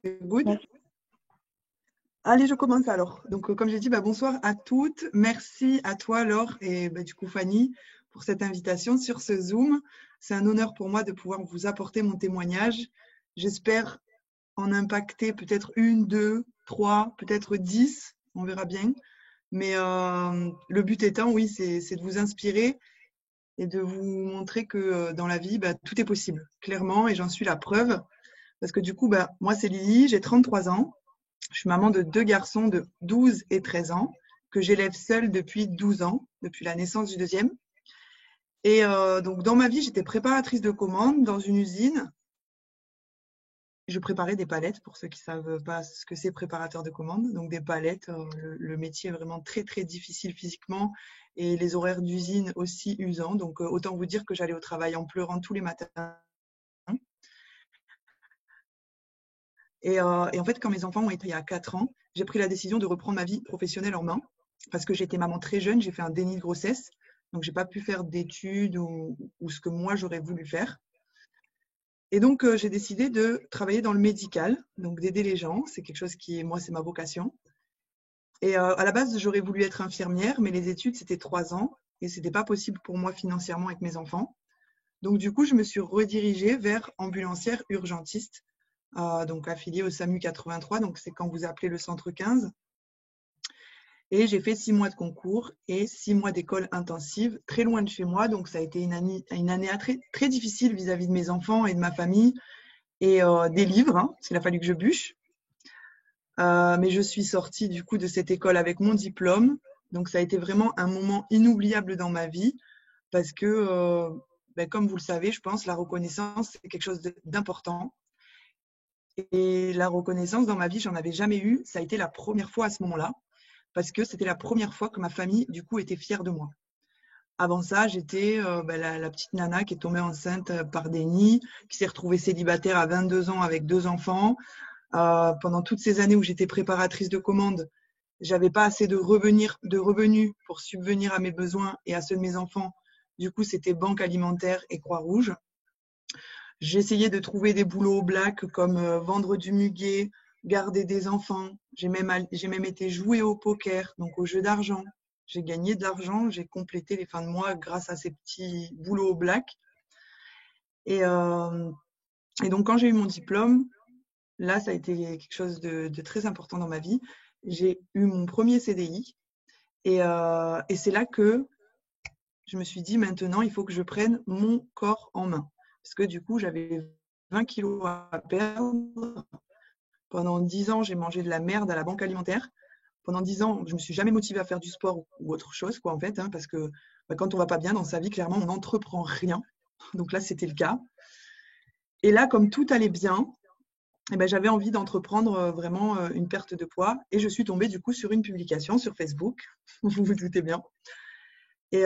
Good. Allez, je commence alors. Donc, comme j'ai dit, bonsoir à toutes. Merci à toi, Laure, et du coup, Fanny, pour cette invitation sur ce Zoom. C'est un honneur pour moi de pouvoir vous apporter mon témoignage. J'espère en impacter peut-être 1, 2, 3, peut-être 10. On verra bien. Mais le but étant, oui, c'est de vous inspirer et de vous montrer que dans la vie, tout est possible, clairement, et j'en suis la preuve. Parce que du coup, moi, c'est Lily, j'ai 33 ans. Je suis maman de 2 garçons de 12 et 13 ans que j'élève seule depuis 12 ans, depuis la naissance du deuxième. Et donc, dans ma vie, j'étais préparatrice de commandes dans une usine. Je préparais des palettes, pour ceux qui ne savent pas ce que c'est préparateur de commandes. Donc, des palettes, le métier est vraiment très, très difficile physiquement et les horaires d'usine aussi usants. Donc, autant vous dire que j'allais au travail en pleurant tous les matins. Et en fait, quand mes enfants ont été il y a 4 ans, j'ai pris la décision de reprendre ma vie professionnelle en main parce que j'étais maman très jeune, j'ai fait un déni de grossesse, donc j'ai pas pu faire d'études ou ce que moi j'aurais voulu faire. Et donc j'ai décidé de travailler dans le médical, donc d'aider les gens. C'est quelque chose qui, moi, c'est ma vocation. Et à la base, j'aurais voulu être infirmière, mais les études c'était 3 ans et c'était pas possible pour moi financièrement avec mes enfants. Donc du coup, je me suis redirigée vers ambulancière urgentiste, donc affiliée au SAMU 83, donc c'est quand vous appelez le centre 15. Et j'ai fait 6 mois de concours et 6 mois d'école intensive, très loin de chez moi. Donc ça a été une année très, très difficile vis-à-vis de mes enfants et de ma famille et des livres, parce qu'il a fallu que je bûche. Mais je suis sortie du coup de cette école avec mon diplôme. Donc ça a été vraiment un moment inoubliable dans ma vie parce que, comme vous le savez, je pense, la reconnaissance, c'est quelque chose d'important. Et la reconnaissance dans ma vie, j'en avais jamais eu. Ça a été la première fois à ce moment-là, parce que c'était la première fois que ma famille, du coup, était fière de moi. Avant ça, j'étais la petite nana qui est tombée enceinte par déni, qui s'est retrouvée célibataire à 22 ans avec 2 enfants. Pendant toutes ces années où j'étais préparatrice de commandes, j'avais pas assez de revenus pour subvenir à mes besoins et à ceux de mes enfants. Du coup, c'était banque alimentaire et Croix-Rouge. J'essayais de trouver des boulots au black comme vendre du muguet, garder des enfants. J'ai même été jouer au poker, donc au jeu d'argent. J'ai gagné de l'argent, j'ai complété les fins de mois grâce à ces petits boulots au black. Et, donc, quand j'ai eu mon diplôme, là, ça a été quelque chose de très important dans ma vie. J'ai eu mon premier CDI et c'est là que je me suis dit, maintenant, il faut que je prenne mon corps en main. Parce que du coup, j'avais 20 kilos à perdre. Pendant 10 ans, j'ai mangé de la merde à la banque alimentaire. Pendant 10 ans, je ne me suis jamais motivée à faire du sport ou autre chose, quoi, en fait, parce que quand on va pas bien dans sa vie, clairement, on n'entreprend rien. Donc là, c'était le cas. Et là, comme tout allait bien, j'avais envie d'entreprendre vraiment une perte de poids. Et je suis tombée du coup sur une publication sur Facebook, vous vous doutez bien. Et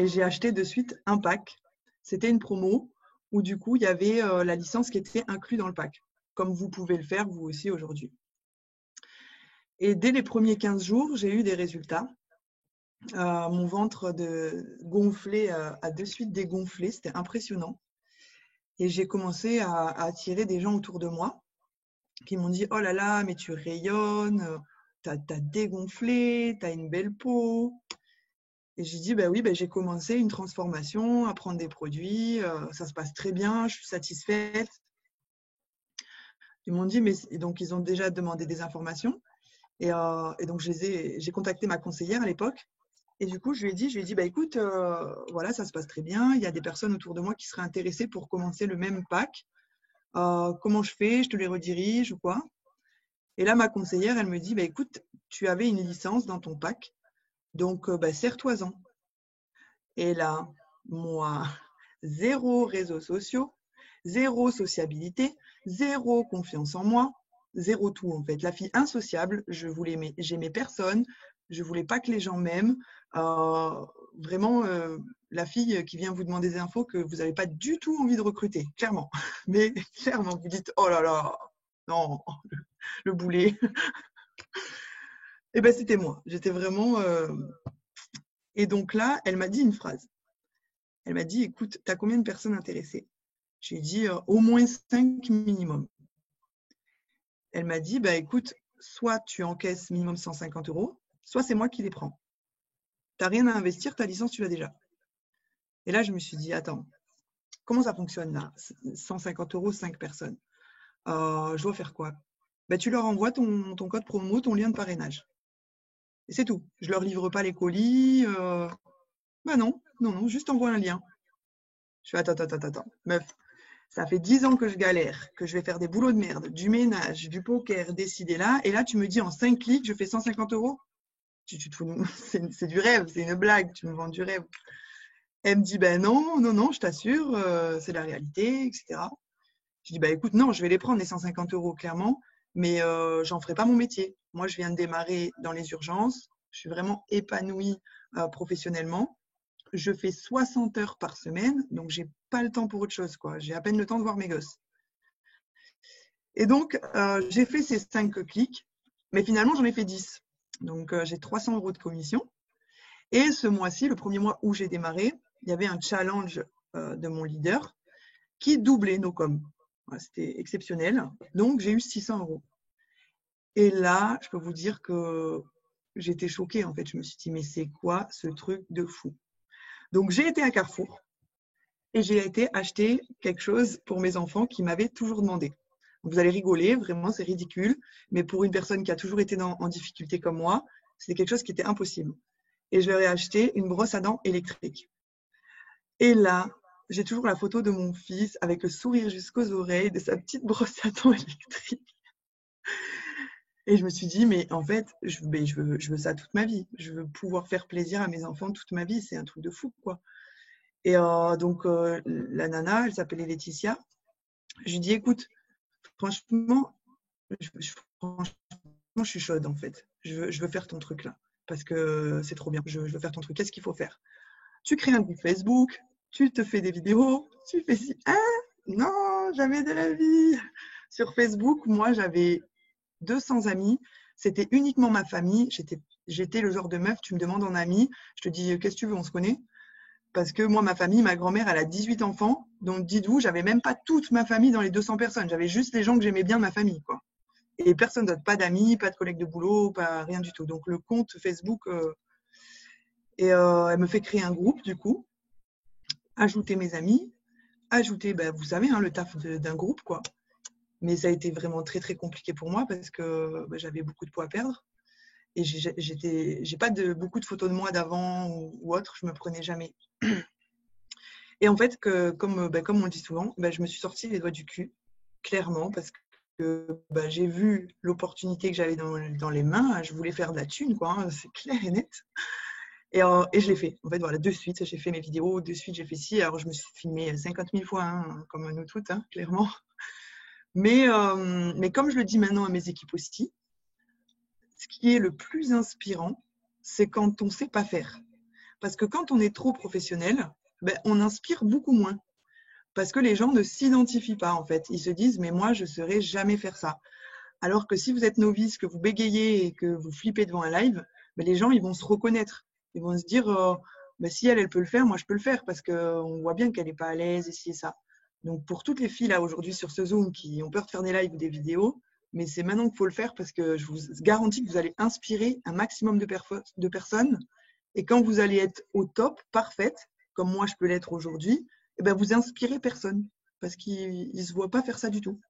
j'ai acheté de suite un pack. C'était une promo où du coup, il y avait la licence qui était inclue dans le pack, comme vous pouvez le faire vous aussi aujourd'hui. Et dès les premiers 15 jours, j'ai eu des résultats. Mon ventre gonflé a de suite dégonflé, c'était impressionnant. Et j'ai commencé à attirer des gens autour de moi qui m'ont dit « Oh là là, mais tu rayonnes, t'as dégonflé, t'as une belle peau ». Et j'ai dit, oui, j'ai commencé une transformation, à prendre des produits, ça se passe très bien, je suis satisfaite. Ils m'ont dit, et donc ils ont déjà demandé des informations. Et donc j'ai contacté ma conseillère à l'époque. Et du coup, je lui ai dit, écoute, voilà, ça se passe très bien, il y a des personnes autour de moi qui seraient intéressées pour commencer le même pack. Comment je fais? Je te les redirige ou quoi? Et là, ma conseillère, elle me dit, écoute, tu avais une licence dans ton pack, donc serre-toi-en. Et là, moi, zéro réseaux sociaux, zéro sociabilité, zéro confiance en moi, zéro tout en fait. La fille insociable, j'aimais personne, je voulais pas que les gens m'aiment. Vraiment, la fille qui vient vous demander des infos que vous n'avez pas du tout envie de recruter, clairement. Mais clairement, vous dites, oh là là, non, le boulet. Et c'était moi. J'étais vraiment. Et donc là, elle m'a dit une phrase. Elle m'a dit, écoute, tu as combien de personnes intéressées? J'ai dit, au moins 5 minimum. Elle m'a dit, bah, écoute, soit tu encaisses minimum 150 €, soit c'est moi qui les prends. Tu n'as rien à investir, ta licence, tu l'as déjà. Et là, je me suis dit, attends, comment ça fonctionne là? 150 €, 5 personnes. Je dois faire quoi? Bah, tu leur envoies ton code promo, ton lien de parrainage. Et c'est tout. Je leur livre pas les colis. Bah non, non, non, juste envoie un lien. Je fais, attends, meuf, ça fait 10 ans que je galère, que je vais faire des boulots de merde, du ménage, du poker, décider là, et là, tu me dis en 5 clics, je fais 150 €. Tu te fous c'est du rêve, c'est une blague, tu me vends du rêve. Elle me dit, ben non, non, non, je t'assure, c'est la réalité, etc. Je dis, bah écoute, non, je vais les prendre, les 150 € clairement, mais j'en ferai pas mon métier. Moi, je viens de démarrer dans les urgences, je suis vraiment épanouie professionnellement. Je fais 60 heures par semaine, donc j'ai pas le temps pour autre chose, quoi. J'ai à peine le temps de voir mes gosses. Et donc, j'ai fait ces 5 clics, mais finalement, j'en ai fait 10. Donc, j'ai 300 € de commission. Et ce mois-ci, le premier mois où j'ai démarré, il y avait un challenge de mon leader qui doublait nos coms. Voilà, c'était exceptionnel. Donc, j'ai eu 600 €. Et là, je peux vous dire que j'étais choquée, en fait. Je me suis dit, mais c'est quoi ce truc de fou? Donc, j'ai été à Carrefour et j'ai été acheter quelque chose pour mes enfants qui m'avaient toujours demandé. Vous allez rigoler, vraiment, c'est ridicule. Mais pour une personne qui a toujours été en difficulté comme moi, c'était quelque chose qui était impossible. Et je leur ai acheté une brosse à dents électrique. Et là, j'ai toujours la photo de mon fils avec le sourire jusqu'aux oreilles de sa petite brosse à dents électrique. Et je me suis dit, mais en fait, je veux ça toute ma vie. Je veux pouvoir faire plaisir à mes enfants toute ma vie. C'est un truc de fou, quoi. Et donc, la nana, elle s'appelait Laetitia. Je lui dis, écoute, franchement, franchement, je suis chaude, en fait. Je veux faire ton truc là. Parce que c'est trop bien. Je veux faire ton truc. Qu'est-ce qu'il faut faire? Tu crées un groupe Facebook, tu te fais des vidéos, tu fais ci. Ah, non, jamais de la vie. Sur Facebook, moi, j'avais 200 amis. C'était uniquement ma famille. J'étais le genre de meuf, tu me demandes en ami, je te dis, qu'est-ce que tu veux, on se connaît? Parce que moi, ma famille, ma grand-mère, elle a 18 enfants. Donc, dites-vous, j'avais même pas toute ma famille dans les 200 personnes. J'avais juste les gens que j'aimais bien de ma famille, quoi. Et personne d'autre, pas d'amis, pas de collègues de boulot, pas rien du tout. Donc, le compte Facebook, elle me fait créer un groupe, du coup, ajouter mes amis, ajouter, ben, vous savez, hein, le taf d'un groupe, quoi. Mais ça a été vraiment très, très compliqué pour moi parce que ben, j'avais beaucoup de poids à perdre. Et j'ai pas beaucoup de photos de moi d'avant ou autre, je me prenais jamais. Et en fait, comme on le dit souvent, ben, je me suis sortie les doigts du cul, clairement, parce que ben, j'ai vu l'opportunité que j'avais dans les mains, je voulais faire de la thune, quoi, hein, c'est clair et net. Et je l'ai fait. En fait, voilà, de suite, j'ai fait mes vidéos, de suite, j'ai fait ci. Alors, je me suis filmée 50 000 fois, hein, comme nous toutes, hein, clairement. Mais comme je le dis maintenant à mes équipes aussi, ce qui est le plus inspirant, c'est quand on ne sait pas faire. Parce que quand on est trop professionnel, ben, on inspire beaucoup moins. Parce que les gens ne s'identifient pas, en fait. Ils se disent, mais moi, je ne saurais jamais faire ça. Alors que si vous êtes novice, que vous bégayez et que vous flippez devant un live, ben, les gens, ils vont se reconnaître. Ils vont se dire, ben, si elle peut le faire, moi, je peux le faire. Parce qu'on voit bien qu'elle n'est pas à l'aise et ci et ça. Donc, pour toutes les filles, là, aujourd'hui, sur ce Zoom, qui ont peur de faire des lives ou des vidéos, mais c'est maintenant qu'il faut le faire parce que je vous garantis que vous allez inspirer un maximum de personnes. Et quand vous allez être au top, parfaite, comme moi je peux l'être aujourd'hui, eh ben vous inspirez personne parce qu'ils ne se voient pas faire ça du tout.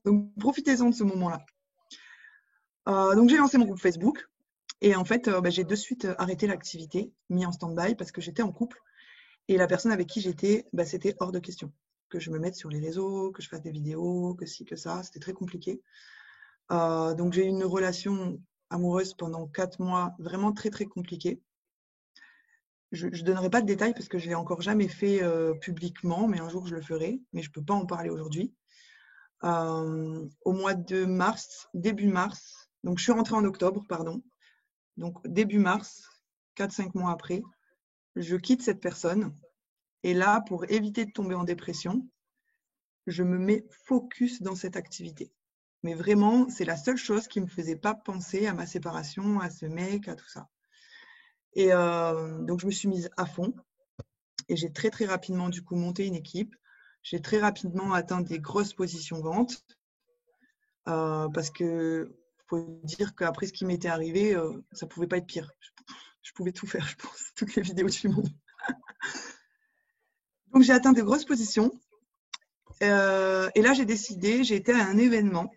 Donc profitez-en de ce moment-là. Donc j'ai lancé mon groupe Facebook et en fait j'ai de suite arrêté l'activité, mis en stand-by parce que j'étais en couple et la personne avec qui j'étais, c'était hors de question que je me mette sur les réseaux, que je fasse des vidéos, que ci, que ça. C'était très compliqué. Donc j'ai eu une relation amoureuse pendant 4 mois, vraiment très très compliquée. Je ne donnerai pas de détails parce que je ne l'ai encore jamais fait publiquement, mais un jour je le ferai, mais je ne peux pas en parler aujourd'hui. Au mois de mars, début mars, donc je suis rentrée en octobre, pardon, donc début mars, 4-5 mois après, je quitte cette personne et là, pour éviter de tomber en dépression, je me mets focus dans cette activité. Mais vraiment, c'est la seule chose qui ne me faisait pas penser à ma séparation, à ce mec, à tout ça. Et donc, je me suis mise à fond et j'ai très, très rapidement, du coup, monté une équipe. J'ai très rapidement atteint des grosses positions ventes. parce que faut dire qu'après ce qui m'était arrivé, ça pouvait pas être pire. Je pouvais tout faire, je pense, toutes les vidéos du monde. Donc j'ai atteint de grosses positions. Et là, j'ai été à un événement.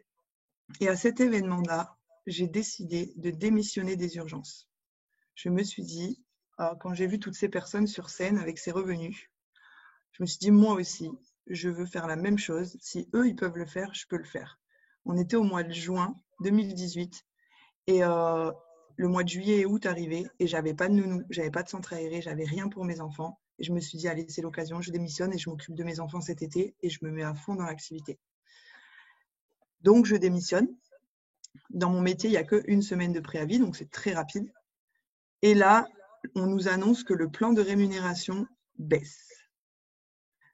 Et à cet événement-là, j'ai décidé de démissionner des urgences. Je me suis dit, quand j'ai vu toutes ces personnes sur scène avec ces revenus, je me suis dit, moi aussi, je veux faire la même chose. Si eux, ils peuvent le faire, je peux le faire. On était au mois de juin 2018 et le mois de juillet et août arrivait et j'avais pas de nounou, j'avais pas de centre aéré, j'avais rien pour mes enfants. Et je me suis dit, allez, c'est l'occasion, je démissionne et je m'occupe de mes enfants cet été et je me mets à fond dans l'activité. Donc, je démissionne. Dans mon métier, il n'y a qu'une semaine de préavis, donc c'est très rapide. Et là, on nous annonce que le plan de rémunération baisse.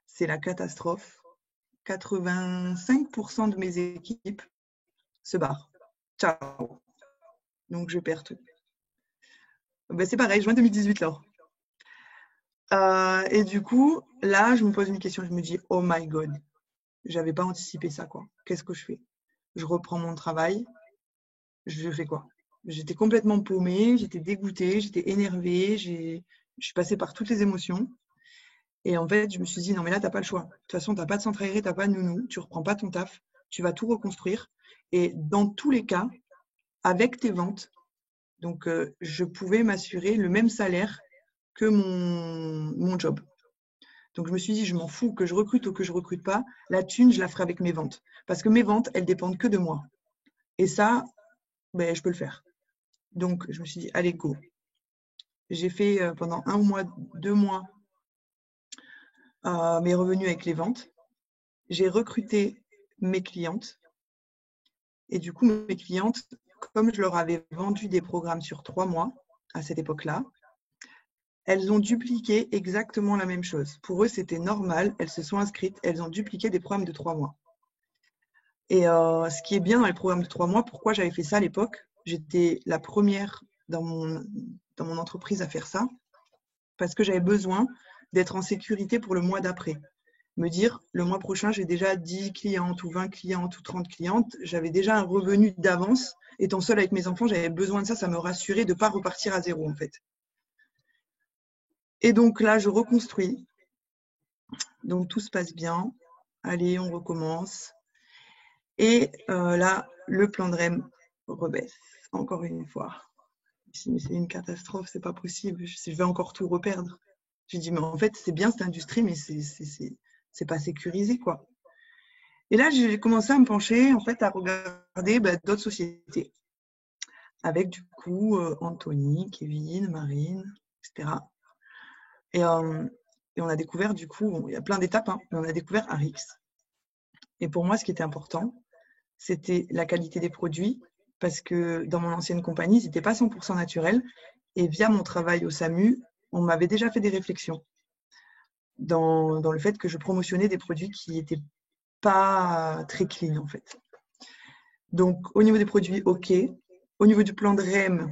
C'est la catastrophe. 85% de mes équipes se barrent. Ciao. Donc, je perds tout. Ben, c'est pareil, juin 2018, Laure. Et du coup, là, je me pose une question. Je me dis, oh my God, j'avais pas anticipé ça, quoi. Qu'est-ce que je fais? Je reprends mon travail. Je fais quoi? J'étais complètement paumée, j'étais dégoûtée, j'étais énervée, je suis passée par toutes les émotions. Et en fait, je me suis dit, non, mais là, tu n'as pas le choix. De toute façon, tu n'as pas de centre aéré, tu n'as pas de nounou, tu ne reprends pas ton taf, tu vas tout reconstruire. Et dans tous les cas, avec tes ventes, donc je pouvais m'assurer le même salaire que mon job. Donc je me suis dit, je m'en fous que je recrute ou que je recrute pas, la thune, je la ferai avec mes ventes. Parce que mes ventes, elles dépendent que de moi. Et ça, ben, je peux le faire. Donc je me suis dit, allez, go. J'ai fait pendant 1 mois, 2 mois mes revenus avec les ventes. J'ai recruté mes clientes. Et du coup, mes clientes, comme je leur avais vendu des programmes sur 3 mois à cette époque-là, elles ont dupliqué exactement la même chose. Pour eux, c'était normal. Elles se sont inscrites. Elles ont dupliqué des programmes de 3 mois. Et ce qui est bien dans les programmes de 3 mois, pourquoi j'avais fait ça à l'époque? J'étais la première dans mon entreprise à faire ça parce que j'avais besoin d'être en sécurité pour le mois d'après. Me dire, le mois prochain, j'ai déjà 10 clientes ou 20 clientes ou 30 clientes. J'avais déjà un revenu d'avance. Étant seule avec mes enfants, j'avais besoin de ça. Ça me rassurait de ne pas repartir à zéro, en fait. Et donc là, je reconstruis. Donc tout se passe bien. Allez, on recommence. Et là, le plan de REM rebaisse, encore une fois. Mais c'est une catastrophe, c'est pas possible. Je vais encore tout reperdre. J'ai dit, mais en fait, c'est bien cette industrie, mais c'est pas sécurisé, quoi. Et là, j'ai commencé à me pencher, en fait, à regarder d'autres sociétés. Avec, du coup, Anthony, Kevin, Marine, etc. Et on a découvert, du coup, il y a plein d'étapes, hein, mais on a découvert Arix. Et pour moi, ce qui était important, c'était la qualité des produits, parce que dans mon ancienne compagnie, ils n'étaient pas 100% naturels. Et via mon travail au SAMU, on m'avait déjà fait des réflexions dans le fait que je promotionnais des produits qui n'étaient pas très clean, en fait. Donc, au niveau des produits, OK. Au niveau du plan de REM,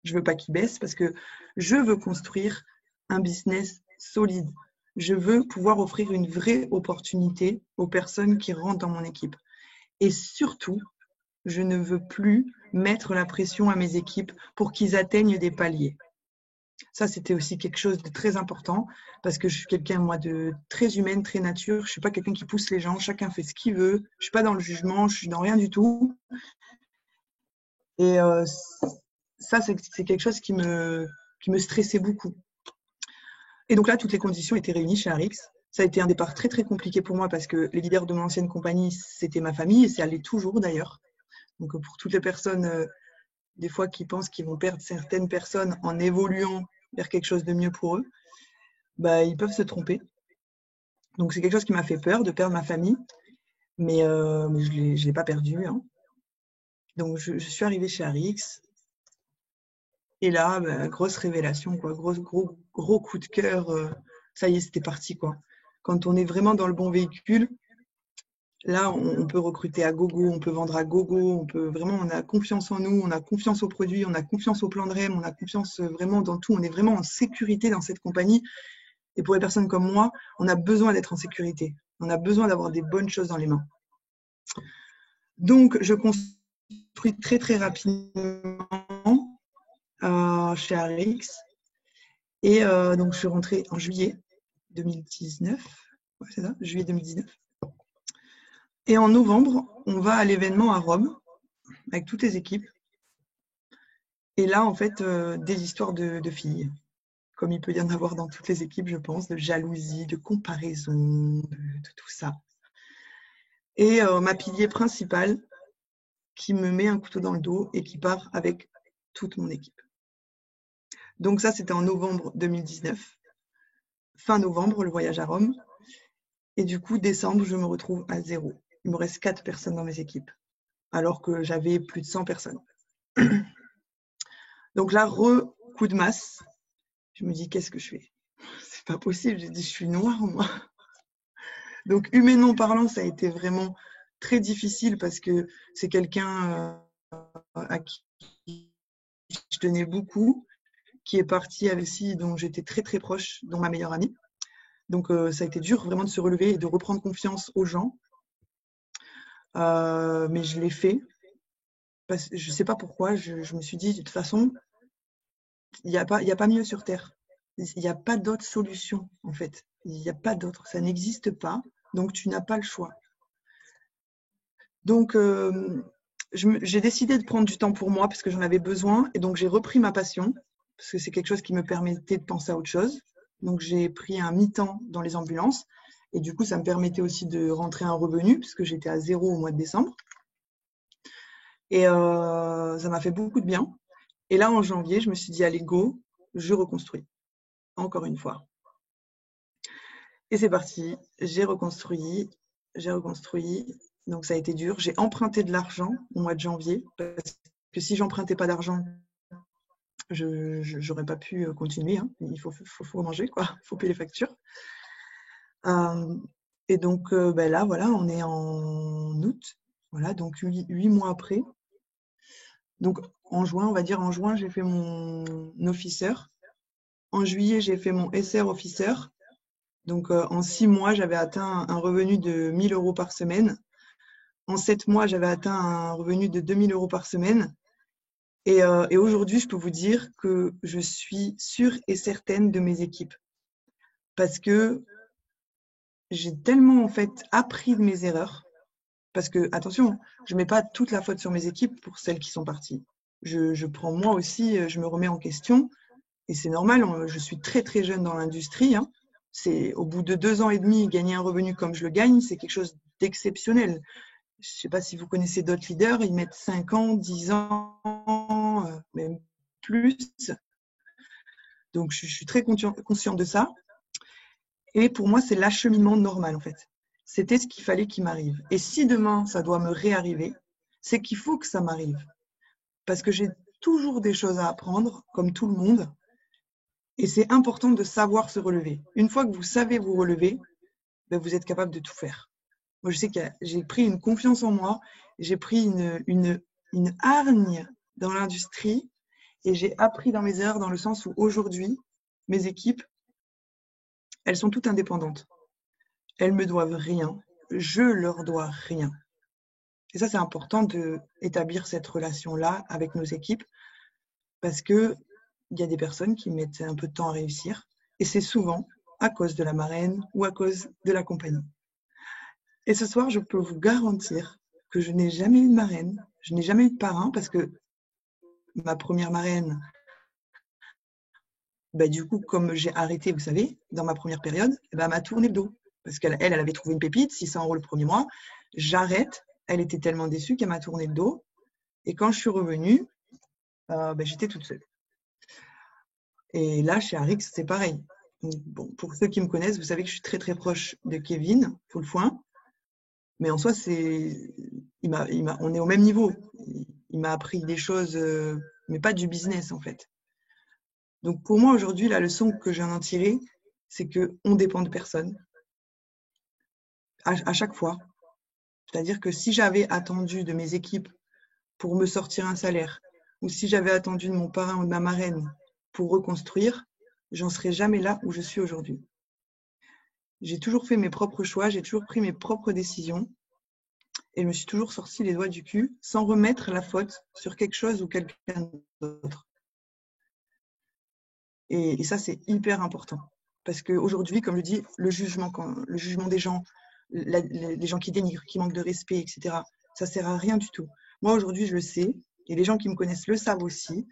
je ne veux pas qu'il baisse parce que je veux construire un business solide. Je veux pouvoir offrir une vraie opportunité aux personnes qui rentrent dans mon équipe. Et surtout, je ne veux plus mettre la pression à mes équipes pour qu'ils atteignent des paliers. Ça, c'était aussi quelque chose de très important parce que je suis quelqu'un, moi, de très humaine, très nature. Je ne suis pas quelqu'un qui pousse les gens. Chacun fait ce qu'il veut. Je ne suis pas dans le jugement. Je suis dans rien du tout. Et ça, c'est quelque chose qui me stressait beaucoup. Et donc là, toutes les conditions étaient réunies chez Arix. Ça a été un départ très, très compliqué pour moi parce que les leaders de mon ancienne compagnie, c'était ma famille et ça l'est toujours d'ailleurs. Donc pour toutes les personnes, des fois, qui pensent qu'ils vont perdre certaines personnes en évoluant vers quelque chose de mieux pour eux, bah, ils peuvent se tromper. Donc c'est quelque chose qui m'a fait peur de perdre ma famille, mais je ne l'ai pas perdu. Hein. Donc je suis arrivée chez Arix. Et là, bah, grosse révélation, quoi. Gros coup de cœur. Ça y est, c'était parti, quoi. Quand on est vraiment dans le bon véhicule, là, on peut recruter à gogo, on peut vendre à gogo, on a confiance en nous, on a confiance aux produits, on a confiance au plan de REM, on a confiance vraiment dans tout. On est vraiment en sécurité dans cette compagnie. Et pour les personnes comme moi, on a besoin d'être en sécurité. On a besoin d'avoir des bonnes choses dans les mains. Donc, je construis très, très rapidement chez Arix. Et donc, je suis rentrée en juillet 2019. Ouais, c'est ça, juillet 2019. Et en novembre, on va à l'événement à Rome avec toutes les équipes. Et là, en fait, des histoires de filles, comme il peut y en avoir dans toutes les équipes, je pense, de jalousie, de comparaison, de tout ça. Et ma pilier principale qui me met un couteau dans le dos et qui part avec toute mon équipe. Donc ça, c'était en novembre 2019. Fin novembre, le voyage à Rome. Et du coup, décembre, je me retrouve à 0. Il me reste 4 personnes dans mes équipes, alors que j'avais plus de 100 personnes. Donc là, coup de masse. Je me dis, qu'est-ce que je fais? C'est pas possible. J'ai dit, je suis noire, moi. Donc, humainement parlant, ça a été vraiment très difficile parce que c'est quelqu'un à qui je tenais beaucoup, qui est parti avec lui, dont j'étais très très proche, dont ma meilleure amie. Donc, ça a été dur vraiment de se relever et de reprendre confiance aux gens. Mais je l'ai fait. Je ne sais pas pourquoi. Je me suis dit, de toute façon, il n'y a pas mieux sur Terre. Il n'y a pas d'autre solution, en fait. Il n'y a pas d'autre. Ça n'existe pas. Donc, tu n'as pas le choix. Donc, j'ai décidé de prendre du temps pour moi parce que j'en avais besoin. Et donc, j'ai repris ma passion parce que c'est quelque chose qui me permettait de penser à autre chose. Donc, j'ai pris un mi-temps dans les ambulances. Et du coup, ça me permettait aussi de rentrer un revenu puisque j'étais à 0 au mois de décembre. Et ça m'a fait beaucoup de bien. Et là, en janvier, je me suis dit, allez, go, je reconstruis. Encore une fois. Et c'est parti. J'ai reconstruit. Donc, ça a été dur. J'ai emprunté de l'argent au mois de janvier parce que si j'empruntais pas d'argent, je n'aurais pas pu continuer. Hein. Il faut manger, quoi. Il faut payer les factures. Et donc, là, voilà, on est en août. Voilà, donc 8 mois après. Donc, en juin, on va dire, en juin, j'ai fait mon officer. En juillet, j'ai fait mon SR officer. Donc, en 6 mois, j'avais atteint un revenu de 1 000 € par semaine. En 7 mois, j'avais atteint un revenu de 2 000 € par semaine. Et aujourd'hui, je peux vous dire que je suis sûre et certaine de mes équipes. Parce que j'ai tellement, en fait, appris de mes erreurs. Parce que, attention, je ne mets pas toute la faute sur mes équipes pour celles qui sont parties. Je prends moi aussi, je me remets en question. Et c'est normal, je suis très, très jeune dans l'industrie. Hein. C'est au bout de 2 ans et demi, gagner un revenu comme je le gagne, c'est quelque chose d'exceptionnel. Je ne sais pas si vous connaissez d'autres leaders, ils mettent 5 ans, 10 ans, même plus. Donc, je suis très consciente de ça. Et pour moi, c'est l'acheminement normal, en fait. C'était ce qu'il fallait qu'il m'arrive. Et si demain, ça doit me réarriver, c'est qu'il faut que ça m'arrive. Parce que j'ai toujours des choses à apprendre, comme tout le monde. Et c'est important de savoir se relever. Une fois que vous savez vous relever, ben vous êtes capable de tout faire. Moi, je sais que j'ai pris une confiance en moi, j'ai pris une hargne dans l'industrie et j'ai appris dans mes erreurs dans le sens où aujourd'hui, mes équipes, elles sont toutes indépendantes. Elles me doivent rien. Je leur dois rien. Et ça, c'est important d'établir cette relation-là avec nos équipes parce qu'il y a des personnes qui mettent un peu de temps à réussir et c'est souvent à cause de la marraine ou à cause de la compagnie. Et ce soir, je peux vous garantir que je n'ai jamais eu de marraine, je n'ai jamais eu de parrain parce que ma première marraine, du coup, comme j'ai arrêté, vous savez, dans ma première période, elle m'a tourné le dos. Parce qu'elle avait trouvé une pépite, 600 € le premier mois. J'arrête. Elle était tellement déçue qu'elle m'a tourné le dos. Et quand je suis revenue, j'étais toute seule. Et là, chez Arix, c'est pareil. Donc, bon, pour ceux qui me connaissent, vous savez que je suis très très proche de Kevin Foulfoin. Mais en soi, on est au même niveau. Il m'a appris des choses, mais pas du business en fait. Donc pour moi aujourd'hui, la leçon que je viens d'en tirer, c'est qu'on dépend de personne à chaque fois. C'est-à-dire que si j'avais attendu de mes équipes pour me sortir un salaire, ou si j'avais attendu de mon parrain ou de ma marraine pour reconstruire, j'en serais jamais là où je suis aujourd'hui. J'ai toujours fait mes propres choix, j'ai toujours pris mes propres décisions. Et je me suis toujours sorti les doigts du cul sans remettre la faute sur quelque chose ou quelqu'un d'autre. Et ça, c'est hyper important. Parce qu'aujourd'hui, comme je dis, le jugement des gens, les gens qui dénigrent, qui manquent de respect, etc., ça sert à rien du tout. Moi, aujourd'hui, je le sais, et les gens qui me connaissent le savent aussi,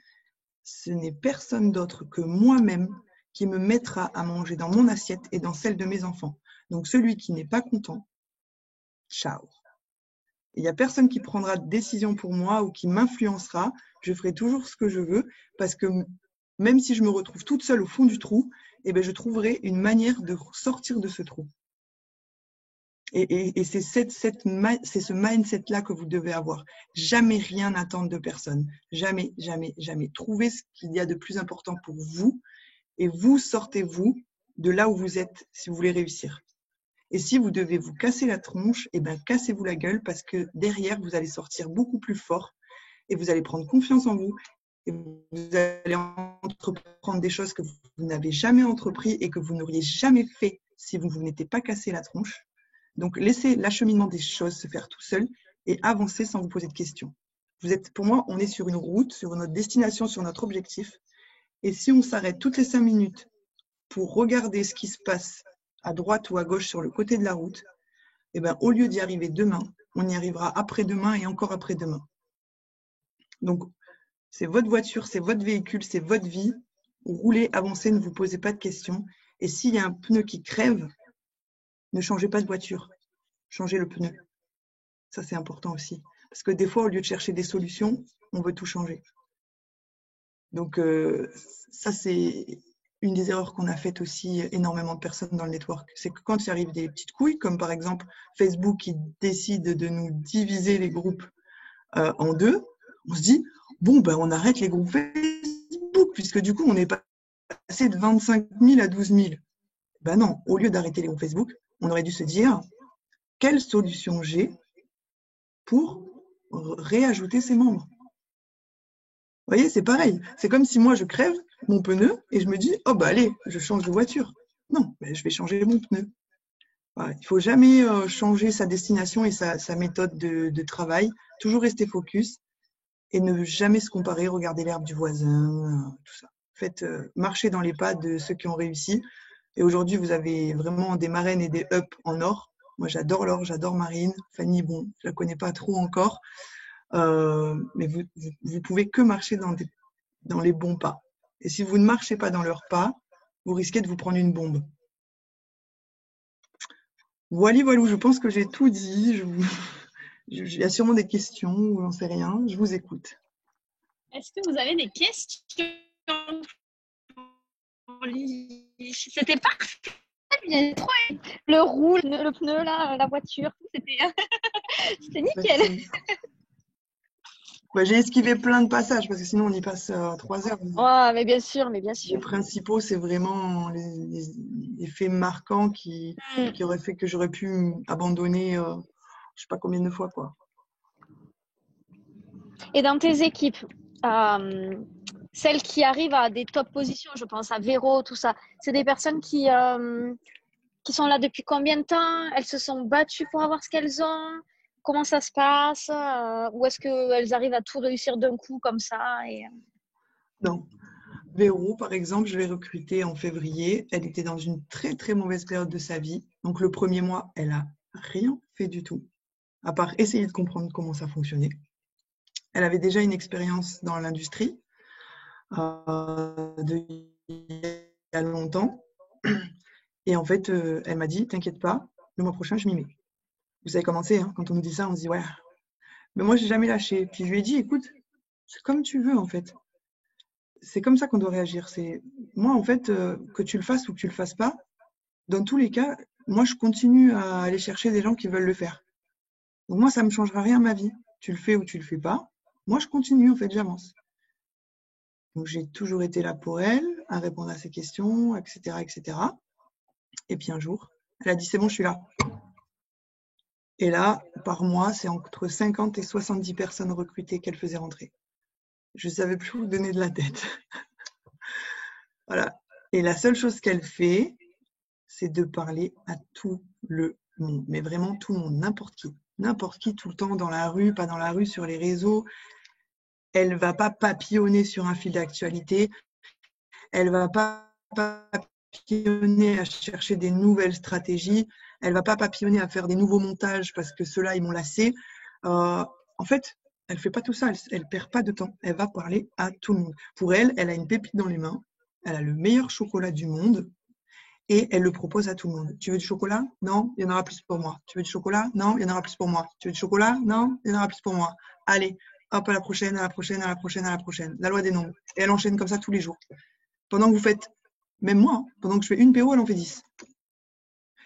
ce n'est personne d'autre que moi-même qui me mettra à manger dans mon assiette et dans celle de mes enfants. Donc, celui qui n'est pas content, ciao. Il n'y a personne qui prendra de décision pour moi ou qui m'influencera. Je ferai toujours ce que je veux parce que même si je me retrouve toute seule au fond du trou, eh ben, je trouverai une manière de sortir de ce trou. Et c'est ce mindset-là que vous devez avoir. Jamais rien attendre de personne. Jamais, jamais, jamais. Trouvez ce qu'il y a de plus important pour vous et vous sortez-vous de là où vous êtes si vous voulez réussir. Et si vous devez vous casser la tronche, eh ben, cassez-vous la gueule parce que derrière, vous allez sortir beaucoup plus fort et vous allez prendre confiance en vous et vous allez entreprendre des choses que vous n'avez jamais entrepris et que vous n'auriez jamais fait si vous n'étiez pas cassé la tronche. Donc, laissez l'acheminement des choses se faire tout seul et avancez sans vous poser de questions. Pour moi, on est sur une route, sur notre destination, sur notre objectif. Et si on s'arrête toutes les 5 minutes pour regarder ce qui se passe à droite ou à gauche sur le côté de la route, eh ben, au lieu d'y arriver demain, on y arrivera après-demain et encore après-demain. Donc, c'est votre voiture, c'est votre véhicule, c'est votre vie. Roulez, avancez, ne vous posez pas de questions. Et s'il y a un pneu qui crève, ne changez pas de voiture, changez le pneu. Ça, c'est important aussi. Parce que des fois, au lieu de chercher des solutions, on veut tout changer. Donc, ça, c'est une des erreurs qu'on a faites aussi énormément de personnes dans le network. C'est que quand il arrive des petites couilles, comme par exemple Facebook qui décide de nous diviser les groupes en deux, on se dit, bon, ben, on arrête les groupes Facebook, puisque du coup, on est passé de 25 000 à 12 000. Ben non, au lieu d'arrêter les groupes Facebook, on aurait dû se dire, quelle solution j'ai pour réajouter ces membres. Vous voyez, c'est pareil. C'est comme si moi, je crève mon pneu et je me dis, oh bah allez, je change de voiture. Non, mais je vais changer mon pneu. Voilà. Il ne faut jamais changer sa destination et sa méthode de travail. Toujours rester focus et ne jamais se comparer, regarder l'herbe du voisin, tout ça. Faites marcher dans les pas de ceux qui ont réussi. Et aujourd'hui, vous avez vraiment des marraines et des ups en or. Moi, j'adore l'or, j'adore Marine. Fanny, bon, je la connais pas trop encore. Mais vous pouvez que marcher dans les bons pas. Et si vous ne marchez pas dans leurs pas, vous risquez de vous prendre une bombe. Voilà, je pense que j'ai tout dit. Il y a sûrement des questions ou j'en sais rien. Je vous écoute. Est-ce que vous avez des questions? C'était parfait. Bien trop. Le roule, le pneu, là, la voiture, c'était nickel. Ouais, j'ai esquivé plein de passages parce que sinon on y passe 3 heures. Ouais, mais bien sûr, mais bien sûr. Les principaux, c'est vraiment les faits marquants qui auraient fait que j'aurais pu abandonner, je sais pas combien de fois, quoi. Et dans tes équipes, celles qui arrivent à des top positions, je pense à Véro, tout ça, c'est des personnes qui sont là depuis combien de temps? Elles se sont battues pour avoir ce qu'elles ont? Comment ça se passe? Ou est-ce qu'elles arrivent à tout réussir d'un coup comme ça Non. Véro, par exemple, je l'ai recrutée en février. Elle était dans une très, très mauvaise période de sa vie. Donc, le premier mois, elle n'a rien fait du tout, à part essayer de comprendre comment ça fonctionnait. Elle avait déjà une expérience dans l'industrie il y a longtemps. Et en fait, elle m'a dit, t'inquiète pas, le mois prochain, je m'y mets. Vous savez comment c'est, hein, quand on nous dit ça, on se dit, ouais. Mais moi, je n'ai jamais lâché. Puis je lui ai dit, écoute, c'est comme tu veux, en fait. C'est comme ça qu'on doit réagir. Moi, en fait, que tu le fasses ou que tu le fasses pas, dans tous les cas, moi, je continue à aller chercher des gens qui veulent le faire. Donc moi, ça me changera rien ma vie. Tu le fais ou tu le fais pas. Moi, je continue, en fait, j'avance. Donc j'ai toujours été là pour elle, à répondre à ses questions, etc., etc. Et puis un jour, elle a dit, c'est bon, je suis là. Et là, par mois, c'est entre 50 et 70 personnes recrutées qu'elle faisait rentrer. Je ne savais plus où donner de la tête. Voilà. Et la seule chose qu'elle fait, c'est de parler à tout le monde. Mais vraiment tout le monde, n'importe qui. n'importe qui tout le temps dans la rue, pas dans la rue, sur les réseaux. Elle va pas papillonner sur un fil d'actualité. Elle va pas papillonner à chercher des nouvelles stratégies. Elle va pas papillonner à faire des nouveaux montages parce que ceux-là, ils m'ont lassé. En fait, elle fait pas tout ça. Elle perd pas de temps. Elle va parler à tout le monde. Pour elle, elle a une pépite dans les mains. Elle a le meilleur chocolat du monde. Et elle le propose à tout le monde. Tu veux du chocolat? Non, il y en aura plus pour moi. Tu veux du chocolat? Non, il y en aura plus pour moi. Tu veux du chocolat? Non, il y en aura plus pour moi. Allez, hop, à la prochaine, à la prochaine, à la prochaine, à la prochaine. La loi des nombres. Et elle enchaîne comme ça tous les jours. Pendant que vous faites, même moi, hein, pendant que je fais une PO, elle en fait 10.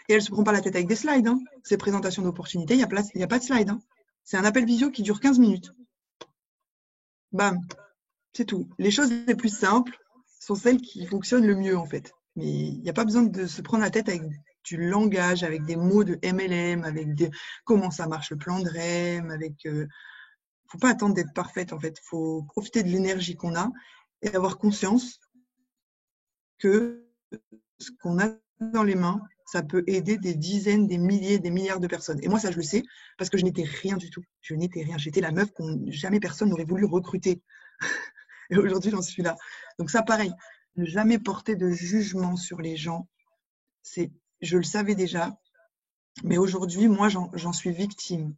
Et elle se prend pas la tête avec des slides. Hein. Ces présentations d'opportunités, il n'y a pas de slides. Hein. C'est un appel visio qui dure 15 minutes. Bam, c'est tout. Les choses les plus simples sont celles qui fonctionnent le mieux, en fait. Mais il n'y a pas besoin de se prendre la tête avec du langage, avec des mots de MLM, avec comment ça marche le plan de REM, avec. Faut pas attendre d'être parfaite en fait. Faut profiter de l'énergie qu'on a et avoir conscience que ce qu'on a dans les mains, ça peut aider des dizaines, des milliers, des milliards de personnes. Et moi, ça, je le sais parce que je n'étais rien du tout. Je n'étais rien. J'étais la meuf qu'on jamais personne n'aurait voulu recruter. Et aujourd'hui, j'en suis là. Donc ça, pareil. Ne jamais porter de jugement sur les gens. Je le savais déjà, mais aujourd'hui, moi, j'en suis victime.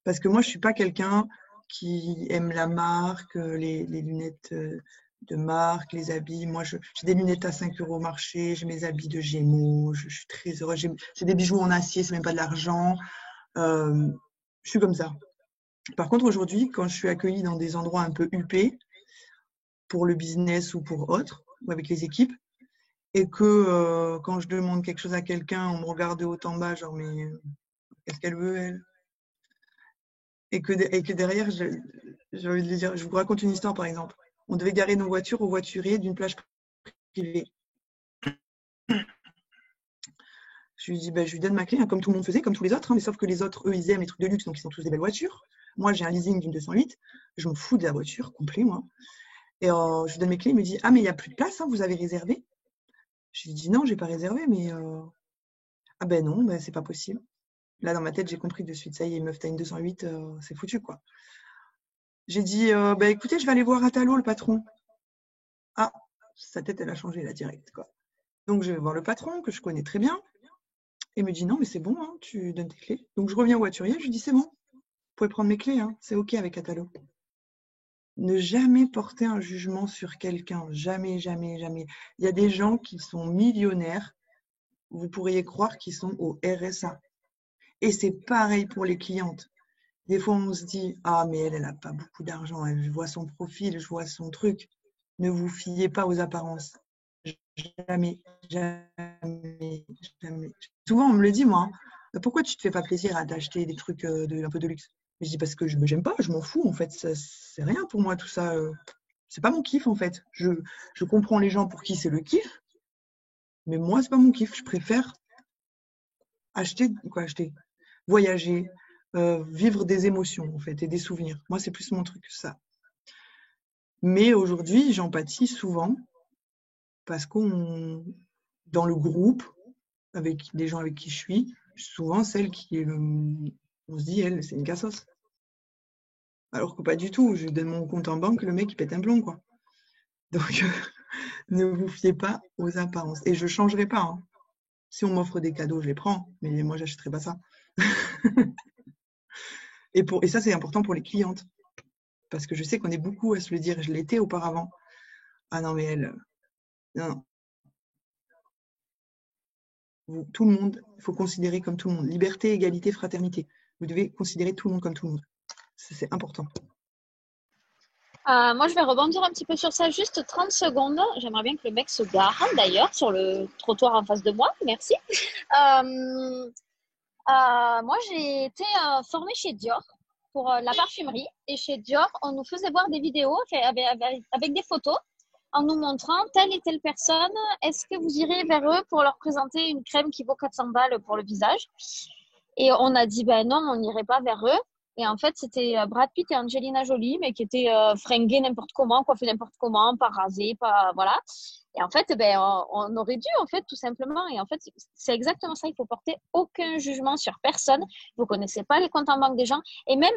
Parce que moi, je ne suis pas quelqu'un qui aime la marque, les lunettes de marque, les habits. Moi, j'ai des lunettes à 5 € au marché, j'ai mes habits de Gémeaux, je suis très heureuse. J'ai des bijoux en acier, c'est même pas de l'argent. Je suis comme ça. Par contre, aujourd'hui, quand je suis accueillie dans des endroits un peu huppés, pour le business ou pour autre, ou avec les équipes, et que quand je demande quelque chose à quelqu'un, on me regarde de haut en bas, genre, mais qu'est-ce qu'elle veut, elle? Et que derrière, j'ai envie de lui dire, je vous raconte une histoire, par exemple. On devait garer nos voitures au voiturier d'une plage privée. Je lui dis, je lui donne ma clé, hein, comme tout le monde faisait, comme tous les autres, hein, mais sauf que les autres, eux, ils aiment les trucs de luxe, donc ils ont tous des belles voitures. Moi, j'ai un leasing d'une 208, je m'en fous de la voiture, complet, moi. Et je lui donne mes clés, il me dit, ah, mais il n'y a plus de place, hein, vous avez réservé? Je lui dis, non, j'ai pas réservé, mais ah ben non, c'est pas possible. Là, dans ma tête, j'ai compris de suite, ça y est, meuf, t'as une 208, c'est foutu, quoi. J'ai dit, écoutez, je vais aller voir Atalo, le patron. Ah, sa tête, elle a changé, là, direct, quoi. Donc, je vais voir le patron, que je connais très bien. Il me dit, non, mais c'est bon, hein, tu donnes tes clés. Donc, je reviens au voiturier, je lui dis, c'est bon, vous pouvez prendre mes clés, hein, c'est OK avec Atalo. Ne jamais porter un jugement sur quelqu'un, jamais, jamais, jamais. Il y a des gens qui sont millionnaires, vous pourriez croire qu'ils sont au RSA. Et c'est pareil pour les clientes. Des fois, on se dit, ah, mais elle n'a pas beaucoup d'argent, je vois son profil, je vois son truc. Ne vous fiez pas aux apparences. Jamais, jamais, jamais. Souvent, on me le dit, moi, hein, pourquoi tu te fais pas plaisir à t'acheter des trucs un peu de luxe? Je dis, parce que je n'aime pas, je m'en fous, en fait, c'est rien pour moi, tout ça. C'est pas mon kiff, en fait. Je comprends les gens pour qui c'est le kiff, mais moi, c'est pas mon kiff. Je préfère acheter, voyager, vivre des émotions, en fait, et des souvenirs. Moi, c'est plus mon truc que ça. Mais aujourd'hui, j'empathie souvent parce qu'on, dans le groupe, avec les gens avec qui je suis, souvent celle qui est on se dit, elle, c'est une cassos. Alors que pas du tout. Je donne mon compte en banque, le mec, il pète un plomb, quoi. Donc, ne vous fiez pas aux apparences. Et je ne changerai pas. Hein. Si on m'offre des cadeaux, je les prends. Mais moi, j'achèterai pas ça. Et ça, c'est important pour les clientes. Parce que je sais qu'on est beaucoup à se le dire. Je l'étais auparavant. Ah non, mais elle... Non. Tout le monde, il faut considérer comme tout le monde. Liberté, égalité, fraternité. Vous devez considérer tout le monde comme tout le monde. C'est important. Moi, je vais rebondir un petit peu sur ça, juste 30 secondes. J'aimerais bien que le mec se gare, d'ailleurs, sur le trottoir en face de moi. Merci. Moi, j'ai été formée chez Dior pour la parfumerie. Et chez Dior, on nous faisait voir des vidéos avec des photos en nous montrant telle et telle personne. Est-ce que vous irez vers eux pour leur présenter une crème qui vaut 400 balles pour le visage? Et on a dit, non, on n'irait pas vers eux. Et en fait, c'était Brad Pitt et Angelina Jolie, mais qui étaient fringués n'importe comment, coiffés n'importe comment, pas rasés, pas... Voilà. Et en fait, on aurait dû, en fait, tout simplement. Et en fait, c'est exactement ça. Il faut porter aucun jugement sur personne. Vous connaissez pas les comptes en banque des gens. Et même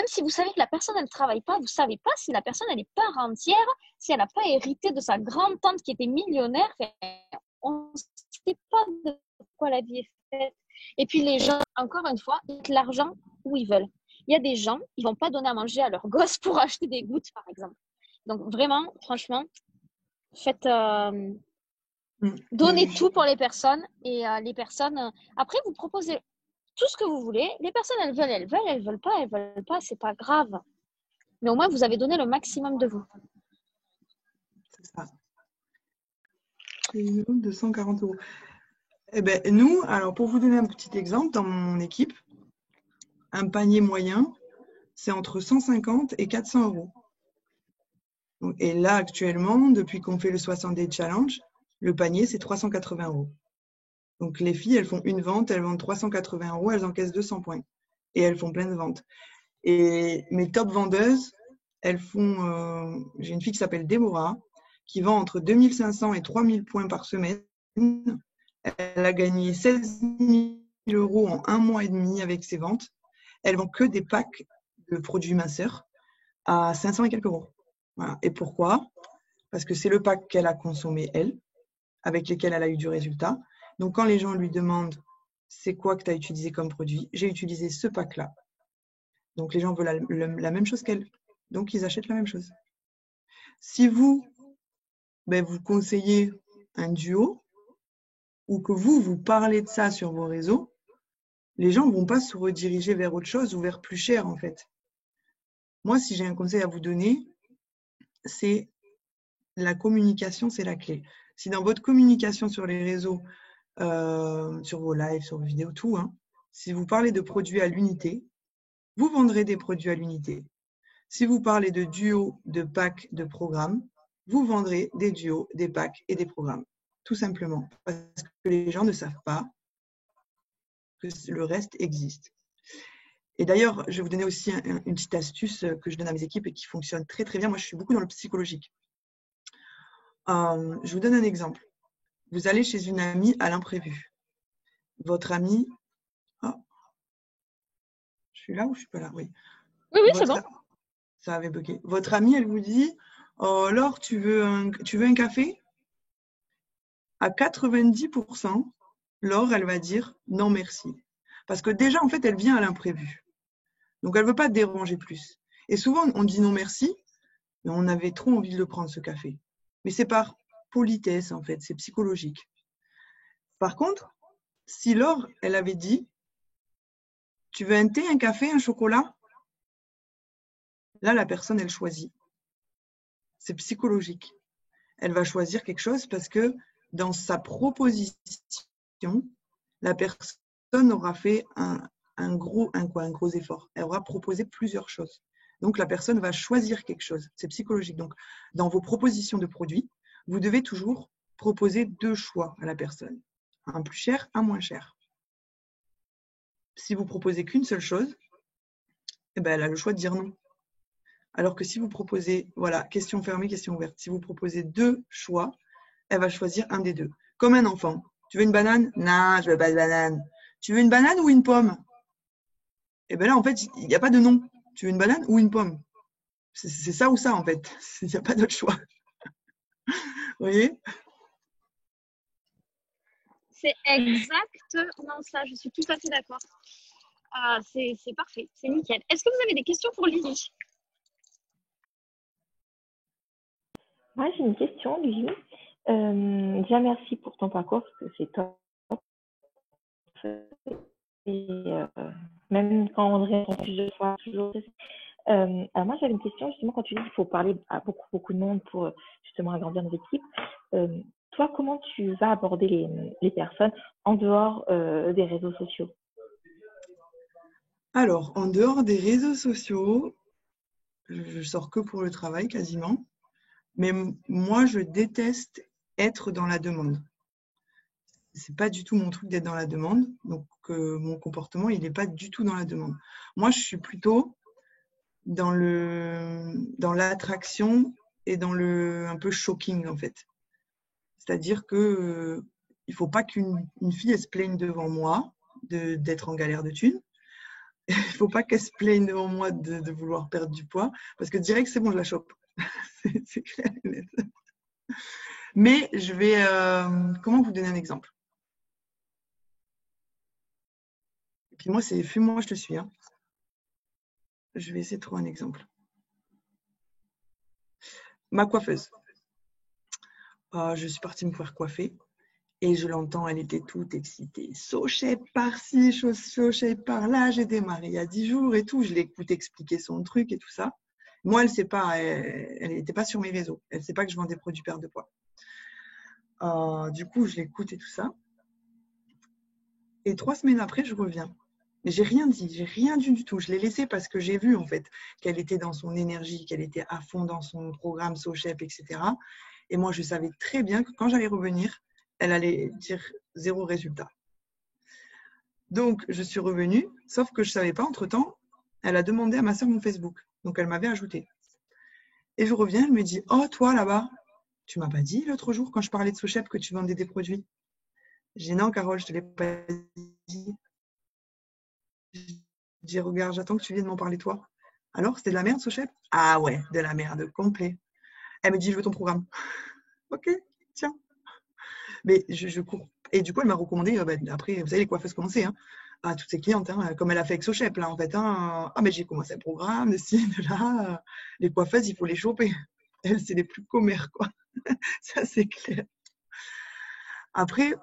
si vous savez que la personne, elle travaille pas, vous savez pas si la personne, elle est part entière, si elle n'a pas hérité de sa grande-tante qui était millionnaire. On ne sait pas de quoi la vie est faite. Et puis les gens, encore une fois, mettent l'argent où ils veulent. Il y a des gens, ils vont pas donner à manger à leurs gosses pour acheter des gouttes, par exemple. Donc vraiment, franchement, faites, donnez tout pour les personnes. Et les personnes, après, vous proposez tout ce que vous voulez. Les personnes, elles veulent, elles veulent pas, c'est pas grave. Mais au moins, vous avez donné le maximum de vous. C'est ça. Minimum de 140 euros. Eh ben, nous, alors pour vous donner un petit exemple, dans mon équipe, un panier moyen, c'est entre 150 et 400 euros. Et là, actuellement, depuis qu'on fait le 60 Day Challenge, le panier, c'est 380 euros. Donc, les filles, elles font une vente, elles vendent 380 euros, elles encaissent 200 points. Et elles font plein de ventes. Et mes top vendeuses, elles font… j'ai une fille qui s'appelle Déborah, qui vend entre 2500 et 3000 points par semaine. Elle a gagné 16 000 euros en 1 mois et demi avec ses ventes. Elle vend que des packs de produits minceurs à 500 et quelques euros. Voilà. Et pourquoi? Parce que c'est le pack qu'elle a consommé, elle, avec lesquels elle a eu du résultat. Donc, quand les gens lui demandent c'est quoi que tu as utilisé comme produit, j'ai utilisé ce pack-là. Donc, les gens veulent la même chose qu'elle. Donc, ils achètent la même chose. Si vous, vous conseillez un duo ou que vous parlez de ça sur vos réseaux, les gens ne vont pas se rediriger vers autre chose ou vers plus cher, en fait. Moi, si j'ai un conseil à vous donner, c'est la communication, c'est la clé. Si dans votre communication sur les réseaux, sur vos lives, sur vos vidéos, tout, si vous parlez de produits à l'unité, vous vendrez des produits à l'unité. Si vous parlez de duos, de packs, de programmes, vous vendrez des duos, des packs et des programmes. Tout simplement. Parce que les gens ne savent pas que le reste existe. Et d'ailleurs, je vais vous donner aussi une petite astuce que je donne à mes équipes et qui fonctionne très très bien. Moi, je suis beaucoup dans le psychologique. Je vous donne un exemple. Vous allez chez une amie à l'imprévu. Votre amie… Oh, je suis là ou je suis pas là? Oui. Oui, c'est bon. Ça avait bugué. Votre amie, elle vous dit oh, Laure, tu veux un café? À 90%, Laure, elle va dire non merci. Parce que déjà, en fait, elle vient à l'imprévu. Donc, elle ne veut pas déranger plus. Et souvent, on dit non merci, mais on avait trop envie de le prendre, ce café. Mais c'est par politesse, en fait, c'est psychologique. Par contre, si Laure, elle avait dit tu veux un thé, un café, un chocolat? Là, la personne, elle choisit. C'est psychologique. Elle va choisir quelque chose parce que dans sa proposition, la personne aura fait un gros effort. Elle aura proposé plusieurs choses. Donc, la personne va choisir quelque chose. C'est psychologique. Donc, dans vos propositions de produits, vous devez toujours proposer 2 choix à la personne. Un plus cher, un moins cher. Si vous proposez qu'une seule chose, elle a le choix de dire non. Alors que si vous proposez, voilà, question fermée, question ouverte, si vous proposez 2 choix, elle va choisir un des 2. Comme un enfant. Tu veux une banane? Non, je veux pas de banane. Tu veux une banane ou une pomme? Et bien là, en fait, il n'y a pas de non. Tu veux une banane ou une pomme? C'est ça ou ça, en fait. Il n'y a pas d'autre choix. Vous voyez? C'est exactement ça. Je suis tout à fait d'accord. C'est parfait. C'est nickel. Est-ce que vous avez des questions pour Lily? Moi, j'ai une question, Lily. Déjà, merci pour ton parcours, parce que c'est top. Et même quand on répond plusieurs fois, toujours. Alors moi, j'avais une question, justement, quand tu dis qu'il faut parler à beaucoup de monde pour justement agrandir nos équipes. Toi, comment tu vas aborder les personnes en dehors des réseaux sociaux? Alors, en dehors des réseaux sociaux, je sors que pour le travail quasiment. Mais moi, je déteste être dans la demande. C'est pas du tout mon truc d'être dans la demande. Donc, mon comportement, il n'est pas du tout dans la demande. Moi, je suis plutôt dans l'attraction et dans le un peu shocking, en fait. C'est-à-dire que il ne faut pas qu'une fille elle se plaigne devant moi d'être en galère de thunes. Il ne faut pas qu'elle se plaigne devant moi de vouloir perdre du poids, parce que direct, c'est bon, je la chope. C'est clair et net. Mais je vais... comment vous donner un exemple? Et puis moi, c'est fuis-moi, je te suis. Hein. Je vais essayer de trouver un exemple. Ma coiffeuse. Je suis partie me faire coiffer. Et je l'entends, elle était toute excitée. So shape par-ci, so shape par-là. J'ai démarré il y a 10 jours et tout. Je l'écoute expliquer son truc et tout ça. Moi, elle ne sait pas, elle n'était pas sur mes réseaux. Elle ne sait pas que je vends des produits perte de poids. Du coup, je l'écoute et tout ça. Et 3 semaines après, je reviens. Mais j'ai rien dit, j'ai rien dit du tout. Je l'ai laissée parce que j'ai vu en fait qu'elle était dans son énergie, qu'elle était à fond dans son programme SoChef, etc. Et moi, je savais très bien que quand j'allais revenir, elle allait dire 0 résultat. Donc, je suis revenue, sauf que je ne savais pas, entre-temps, elle a demandé à ma soeur mon Facebook. Donc, elle m'avait ajouté. Et je reviens, elle me dit « Oh, toi, là-bas, tu ne m'as pas dit l'autre jour, quand je parlais de SoChef, que tu vendais des produits ?» J'ai dit « Non, Carole, je ne te l'ai pas dit. » Je dis « Regarde, j'attends que tu viennes m'en parler, toi. » Alors, c'était de la merde, SoChef? Ah ouais, de la merde, complet. Elle me dit « Je veux ton programme. » Ok, tiens. Mais je cours. Et du coup, elle m'a recommandé, après, vous savez, les coiffeuses commençaient, hein, à toutes ses clientes, hein, comme elle a fait avec SoChef, là, en fait. Hein. Ah, mais j'ai commencé le programme, de ci, de là. Les coiffeuses, il faut les choper. Elles, c'est les plus commères, quoi. Ça, c'est clair. Après,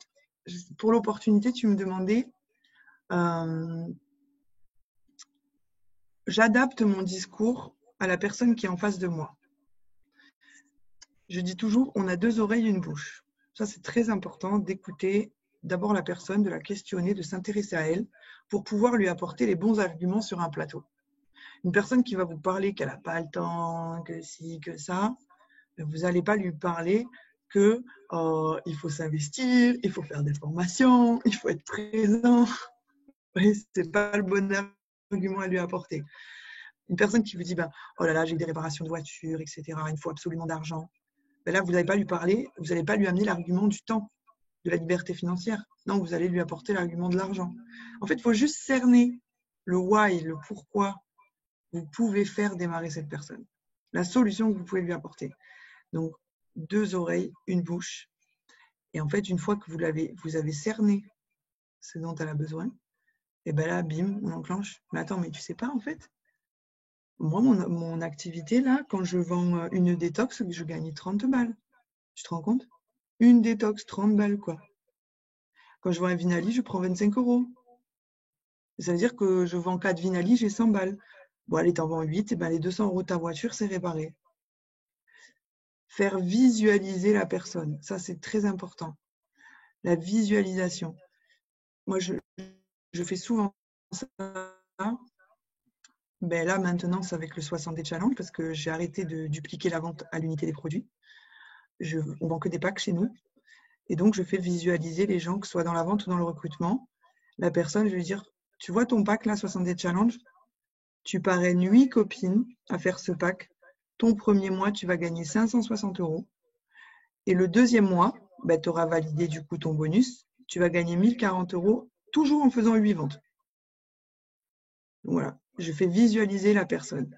pour l'opportunité, tu me demandais, j'adapte mon discours à la personne qui est en face de moi. Je dis toujours, on a 2 oreilles et une bouche. Ça, c'est très important d'écouter d'abord la personne, de la questionner, de s'intéresser à elle pour pouvoir lui apporter les bons arguments sur un plateau. Une personne qui va vous parler qu'elle n'a pas le temps, que ci, que ça, vous n'allez pas lui parler que il faut s'investir, il faut faire des formations, il faut être présent. Ce n'est pas le bon argument à lui apporter. Une personne qui vous dit oh là là, j'ai eu des réparations de voiture, etc., il faut absolument d'argent. Là, vous n'allez pas lui parler, vous n'allez pas lui amener l'argument du temps, de la liberté financière. Non, vous allez lui apporter l'argument de l'argent. En fait, il faut juste cerner le why, le pourquoi vous pouvez faire démarrer cette personne. La solution que vous pouvez lui apporter. Donc, 2 oreilles, une bouche. Et en fait, une fois que vous avez cerné ce dont elle a besoin, et bien là, bim, on enclenche. Mais attends, mais tu sais pas en fait? Moi, mon activité là, quand je vends une détox, je gagne 30 balles. Tu te rends compte? Une détox, 30 balles quoi. Quand je vends un Vinali, je prends 25 €. Ça veut dire que je vends 4 Vinali, j'ai 100 balles. Bon, allez, t'en vends 8, et ben les 200 € de ta voiture, c'est réparé. Faire visualiser la personne, ça c'est très important. La visualisation. Moi, je fais souvent ça. Là, maintenant, c'est avec le 60D Challenge parce que j'ai arrêté de dupliquer la vente à l'unité des produits. On vend que des packs chez nous. Et donc, je fais visualiser les gens, que ce soit dans la vente ou dans le recrutement. La personne, je vais lui dire, tu vois ton pack là, 60D Challenge, tu parraines 8 copines à faire ce pack. Ton premier mois, tu vas gagner 560 €. Et le deuxième mois, tu auras validé du coup ton bonus. Tu vas gagner 1040 €, toujours en faisant 8 ventes. Donc, voilà, je fais visualiser la personne.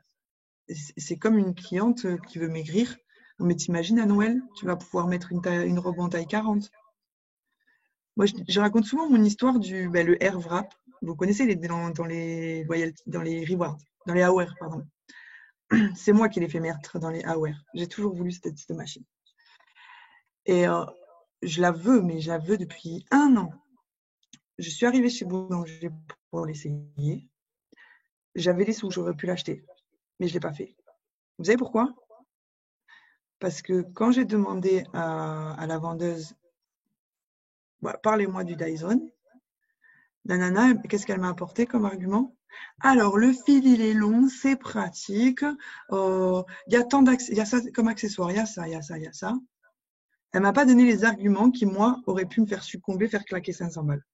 C'est comme une cliente qui veut maigrir. Mais t'imagines à Noël, tu vas pouvoir mettre une robe en taille 40. Moi, je raconte souvent mon histoire le Air Wrap. Vous connaissez dans les rewards, dans les AOR, pardon. C'est moi qui l'ai fait mettre dans les AOR. J'ai toujours voulu cette machine. Et je la veux, mais je la veux depuis 1 an. Je suis arrivée chez Boulanger pour l'essayer. J'avais les sous, j'aurais pu l'acheter, mais je ne l'ai pas fait. Vous savez pourquoi? Parce que quand j'ai demandé à la vendeuse, parlez-moi du Dyson, la nana, qu'est-ce qu'elle m'a apporté comme argument? Alors, le fil, il est long, c'est pratique, il y a ça comme accessoire, il y a ça, il y a ça, il y a ça. Elle ne m'a pas donné les arguments qui, moi, auraient pu me faire succomber, faire claquer 500 balles.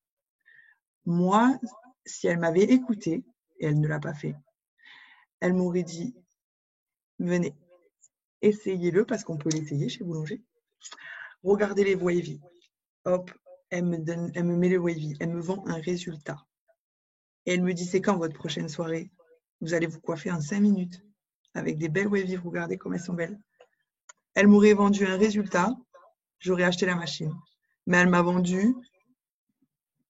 Moi, si elle m'avait écouté, et elle ne l'a pas fait, elle m'aurait dit, venez, essayez-le, parce qu'on peut l'essayer chez Boulanger. regardez les Wavy. Hop, elle me met le Wavy. Elle me vend un résultat. Et elle me dit, c'est quand votre prochaine soirée? Vous allez vous coiffer en 5 minutes avec des belles Wavy. Regardez comme elles sont belles. Elle m'aurait vendu un résultat. J'aurais acheté la machine. Mais elle m'a vendu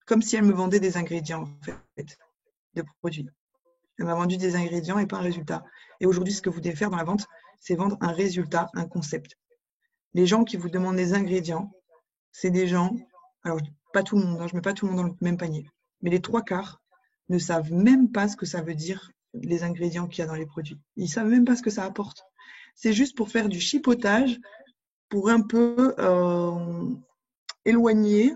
comme si elle me vendait des ingrédients, en fait, de produits. Elle m'a vendu des ingrédients et pas un résultat. Et aujourd'hui, ce que vous devez faire dans la vente, c'est vendre un résultat, un concept. Les gens qui vous demandent des ingrédients, c'est des gens, alors pas tout le monde, je ne mets pas tout le monde dans le même panier, mais les 3/4 ne savent même pas ce que ça veut dire, les ingrédients qu'il y a dans les produits. Ils ne savent même pas ce que ça apporte. C'est juste pour faire du chipotage, pour un peu éloigner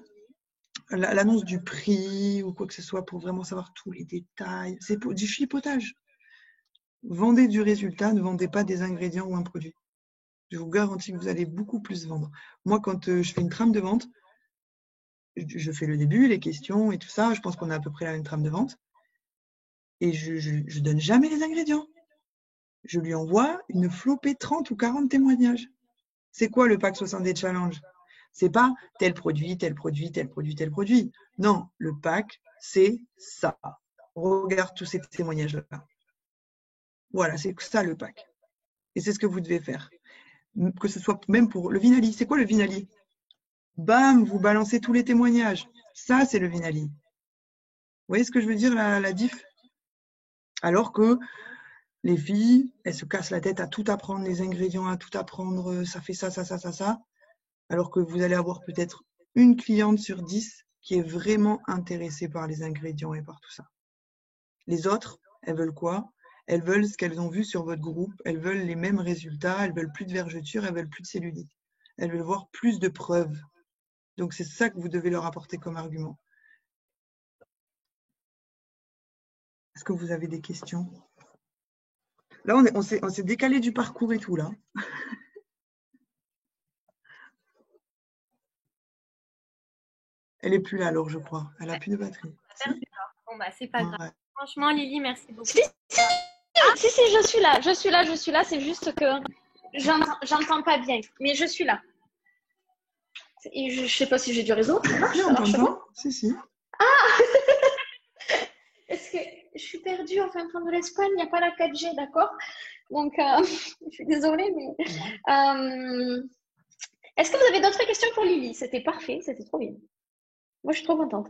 l'annonce du prix ou quoi que ce soit, pour vraiment savoir tous les détails. C'est pour du chipotage. Vendez du résultat, ne vendez pas des ingrédients ou un produit. Je vous garantis que vous allez beaucoup plus vendre. Moi, quand je fais une trame de vente, je fais le début, les questions et tout ça. Je pense qu'on a à peu près la même trame de vente. Et je ne donne jamais les ingrédients. Je lui envoie une flopée 30 ou 40 témoignages. C'est quoi le pack 70 challenge? C'est pas tel produit, tel produit, tel produit, tel produit. Non, le pack, c'est ça. Regarde tous ces témoignages-là. Voilà, c'est ça le pack. Et c'est ce que vous devez faire. Que ce soit même pour le Vinali. C'est quoi le Vinali? Bam, vous balancez tous les témoignages. Ça, c'est le Vinali. Vous voyez ce que je veux dire, la diff? Alors que les filles, elles se cassent la tête à tout apprendre, les ingrédients, à tout apprendre, ça fait ça, ça, ça, ça, ça. Alors que vous allez avoir peut-être une cliente sur 10 qui est vraiment intéressée par les ingrédients et par tout ça. Les autres, elles veulent quoi? Elles veulent ce qu'elles ont vu sur votre groupe, elles veulent les mêmes résultats, elles veulent plus de vergeture, elles veulent plus de cellulite. Elles veulent voir plus de preuves. Donc, c'est ça que vous devez leur apporter comme argument. Est-ce que vous avez des questions? Là, on s'est décalé du parcours et tout, là. Elle n'est plus là, alors, je crois. Elle n'a plus de batterie. Bon, bah, c'est pas grave. Ouais. Franchement, Lily, merci beaucoup. Si, je suis là. C'est juste que j'entends pas bien, mais je suis là. Et je sais pas si j'ai du réseau. Oui, on t'entend. Si. Est-ce que je suis perdue en fin de l'Espagne? Il n'y a pas la 4G, d'accord? Donc, je suis désolée, mais... Est-ce que vous avez d'autres questions pour Lily? C'était parfait, c'était trop bien. Moi, je suis trop contente.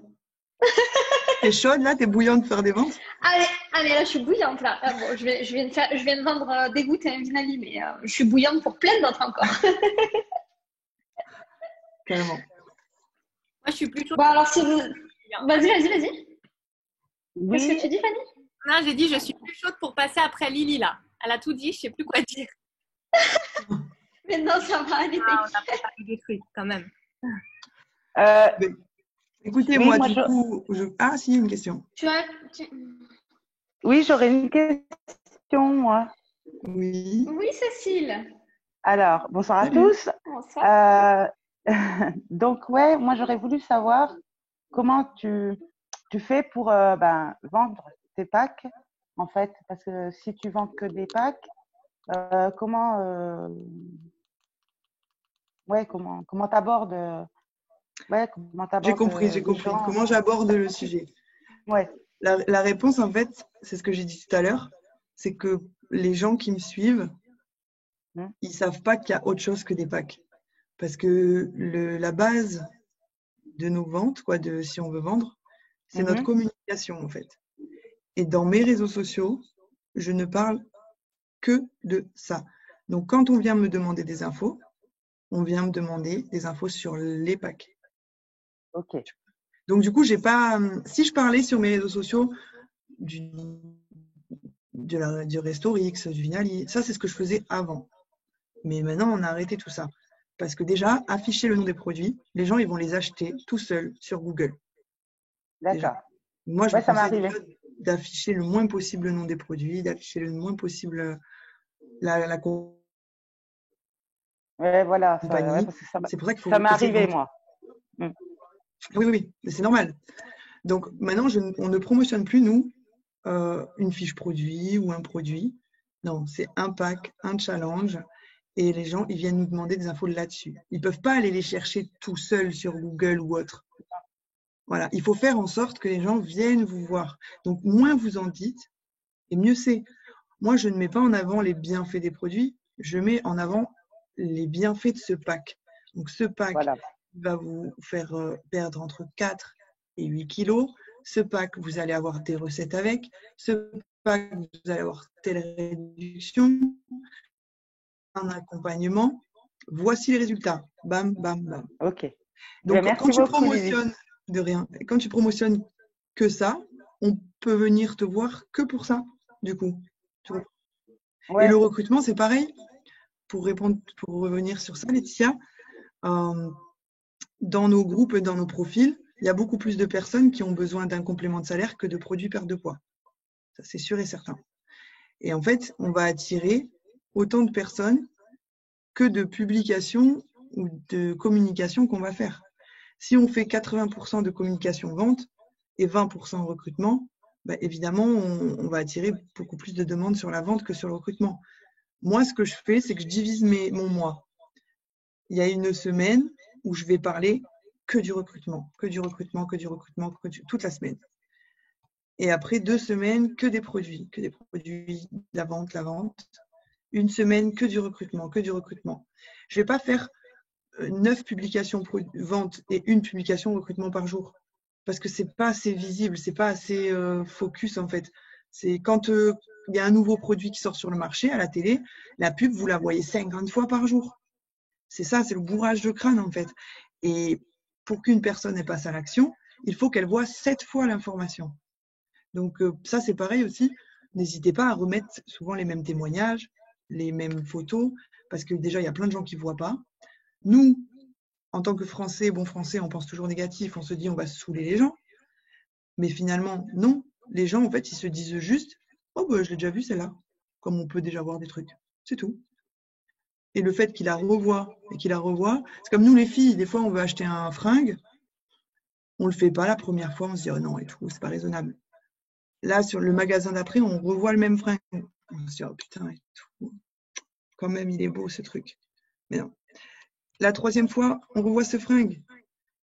T'es chaude, là? T'es bouillante de faire des ventes? Allez, là, je suis bouillante, là. Ah, bon, je viens de vendre des gouttes et un Vinali, mais je suis bouillante pour plein d'autres encore. Carrément. Moi, je suis plutôt... Bon, alors, si vous... Vas-y. Oui. Qu'est-ce que tu dis, Fanny? Non, j'ai dit, je suis plus chaude pour passer après Lily, là. Elle a tout dit, je sais plus quoi dire. Mais non, ça va aller. Ah, on a préparé des trucs, quand même. Écoutez, oui, moi, moi, du coup... Ah, si, une question. Oui, j'aurais une question, moi. Oui. Oui, Cécile. Alors, bonsoir à Salut. tous. Bonsoir. Donc, ouais, moi, j'aurais voulu savoir comment tu fais pour vendre tes packs, en fait. Parce que si tu vends que des packs, comment t'abordes J'ai compris. les gens. Comment j'aborde le sujet? Ouais. La réponse, en fait, c'est ce que j'ai dit tout à l'heure, c'est que les gens qui me suivent, ils ne savent pas qu'il y a autre chose que des packs. Parce que la base de nos ventes, si on veut vendre, c'est notre communication, en fait. Et dans mes réseaux sociaux, je ne parle que de ça. Donc, quand on vient me demander des infos, on vient me demander des infos sur les packs. Ok. Donc, du coup, j'ai pas. Si je parlais sur mes réseaux sociaux du Restorix, du Vinali, ça, c'est ce que je faisais avant. Mais maintenant, on a arrêté tout ça. Parce que déjà, afficher le nom des produits, les gens, ils vont les acheter tout seuls sur Google. D'accord. Moi, je Ouais, ça m'est conseille arrivé. déjà d'afficher le moins possible le nom des produits, d'afficher le moins possible la compagnie. Ouais, voilà. Parce que C'est pour ça qu'il faut ça m'est casser le arrivé, ventre. moi. Oui, mais c'est normal. Donc maintenant, on ne promotionne plus, nous, une fiche produit ou un produit. Non, c'est un pack, un challenge. Et les gens, ils viennent nous demander des infos là-dessus. Ils ne peuvent pas aller les chercher tout seuls sur Google ou autre. Voilà, il faut faire en sorte que les gens viennent vous voir. Donc, moins vous en dites, et mieux c'est. Moi, je ne mets pas en avant les bienfaits des produits, je mets en avant les bienfaits de ce pack. Donc, ce pack va vous faire perdre entre 4 et 8 kilos. Ce pack, vous allez avoir des recettes avec. Ce pack, vous allez avoir telle réduction, un accompagnement. Voici les résultats. Bam, bam, bam. Ok. Donc, Merci quand tu beaucoup, promotionnes de rien, quand tu promotionnes que ça, on peut venir te voir que pour ça, du coup. Ouais. Et le recrutement, c'est pareil. Pour revenir sur ça, Laetitia, dans nos groupes, dans nos profils, il y a beaucoup plus de personnes qui ont besoin d'un complément de salaire que de produits perte de poids. Ça, c'est sûr et certain. Et en fait, on va attirer autant de personnes que de publications ou de communication qu'on va faire. Si on fait 80% de communication vente et 20% recrutement, bah évidemment, on va attirer beaucoup plus de demandes sur la vente que sur le recrutement. Moi, ce que je fais, c'est que je divise mon mois. Il y a une semaine où je vais parler que du recrutement, toute la semaine. Et après 2 semaines, que des produits, la vente. Une semaine, que du recrutement. Je ne vais pas faire 9 publications vente et une publication recrutement par jour. Parce que ce n'est pas assez visible, ce n'est pas assez focus en fait. C'est quand il y a un nouveau produit qui sort sur le marché à la télé, la pub, vous la voyez 50 fois par jour. C'est ça, c'est le bourrage de crâne en fait. Et pour qu'une personne passe à l'action, il faut qu'elle voit 7 fois l'information. Donc ça, c'est pareil aussi. N'hésitez pas à remettre souvent les mêmes témoignages, les mêmes photos, parce que déjà, il y a plein de gens qui ne voient pas. Nous, en tant que Français, bon Français, on pense toujours négatif, on se dit on va saouler les gens. Mais finalement, non. Les gens, en fait, ils se disent juste « Oh, bah, je l'ai déjà vu celle-là », comme on peut déjà voir des trucs. C'est tout. Et le fait qu'il la revoie et qu'il la revoie, c'est comme nous les filles, des fois on veut acheter un fringue, on le fait pas la première fois, on se dit « Oh non, et tout, c'est pas raisonnable ». Là, sur le magasin d'après, on revoit le même fringue. On se dit « Oh putain, et tout. Quand même, il est beau ce truc ». Mais non. La 3e fois, on revoit ce fringue.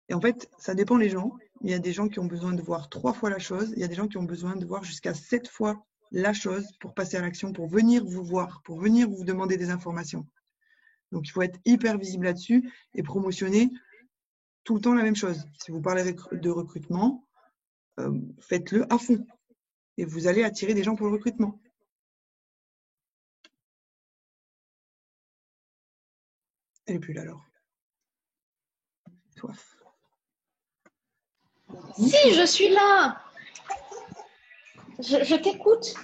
Et en fait, ça dépend les gens. Il y a des gens qui ont besoin de voir 3 fois la chose. Il y a des gens qui ont besoin de voir jusqu'à 7 fois la chose pour passer à l'action, pour venir vous voir, pour venir vous demander des informations. Donc, il faut être hyper visible là-dessus et promotionner tout le temps la même chose. Si vous parlez de recrutement, faites-le à fond. Et vous allez attirer des gens pour le recrutement. Elle n'est plus là alors. Soif. Si, je suis là. Je t'écoute.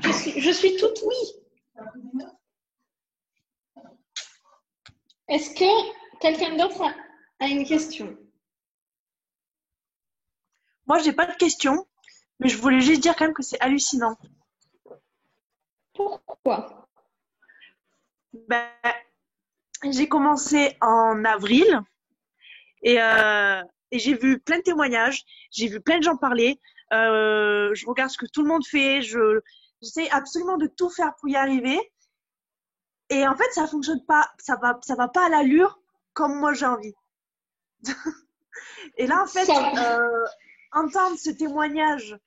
Je suis toute oui. Est-ce que quelqu'un d'autre a une question? Moi, j'ai pas de question, mais je voulais juste dire quand même que c'est hallucinant. Pourquoi? Ben, j'ai commencé en avril et j'ai vu plein de témoignages, j'ai vu plein de gens parler. Je regarde ce que tout le monde fait, j'essaie absolument de tout faire pour y arriver. Et en fait, ça fonctionne pas, ça va pas à l'allure comme moi j'ai envie. Et là, en fait, entendre ce témoignage,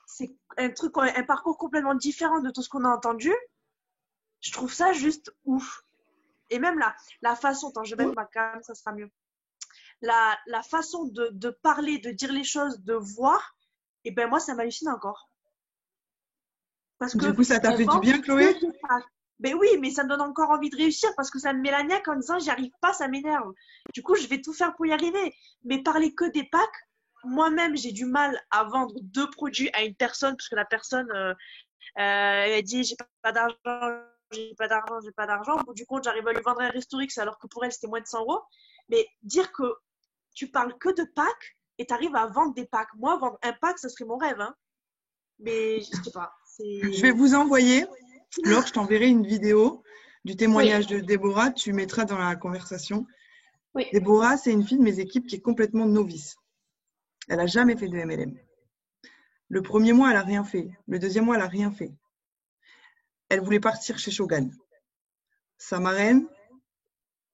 c'est un parcours complètement différent de tout ce qu'on a entendu. Je trouve ça juste ouf. Et même la façon, attends, je vais mettre ma cam, ça sera mieux. La façon de parler, de dire les choses, de voir, et ben moi, ça m'hallucine encore. Parce que, du coup, ça t'a fait du bien, Chloé? Ben oui, mais ça me donne encore envie de réussir parce que ça me met la niaque en disant j'y arrive pas, ça m'énerve. Du coup, je vais tout faire pour y arriver. Mais parler que des packs, moi-même, j'ai du mal à vendre 2 produits à une personne parce que la personne, elle dit j'ai pas d'argent. Bon, du coup, j'arrive à lui vendre un Restorix alors que pour elle, c'était moins de 100 €. Mais dire que tu parles que de packs et tu arrives à vendre des packs. Moi, vendre un pack, ça serait mon rêve. Hein. Mais je sais pas. Je vais vous envoyer. Laure, je t'enverrai une vidéo du témoignage de Déborah. Tu mettras dans la conversation. Oui. Déborah, c'est une fille de mes équipes qui est complètement novice. Elle n'a jamais fait de MLM. Le premier mois, elle n'a rien fait. Le deuxième mois, elle n'a rien fait. elle voulait partir chez Shogun. Sa marraine,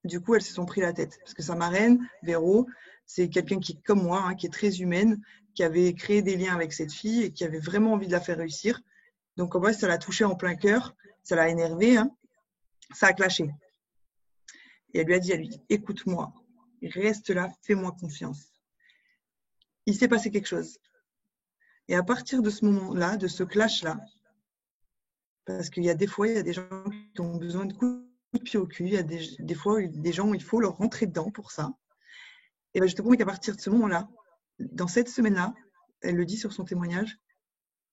du coup, elles se sont pris la tête. Parce que sa marraine, Véro, c'est quelqu'un qui, comme moi, hein, qui est très humaine, qui avait créé des liens avec cette fille et qui avait vraiment envie de la faire réussir. Donc, en vrai, ça l'a touchée en plein cœur, ça l'a énervée, hein, ça a clashé. Et elle lui a dit, écoute-moi, reste là, fais-moi confiance. Il s'est passé quelque chose. Et à partir de ce moment-là, de ce clash-là, parce qu'il y a des fois, il y a des gens qui ont besoin de coups de pied au cul, il y a des fois, des gens où il faut leur rentrer dedans pour ça. Et bien, je te promets qu'à partir de ce moment-là, dans cette semaine-là, elle le dit sur son témoignage,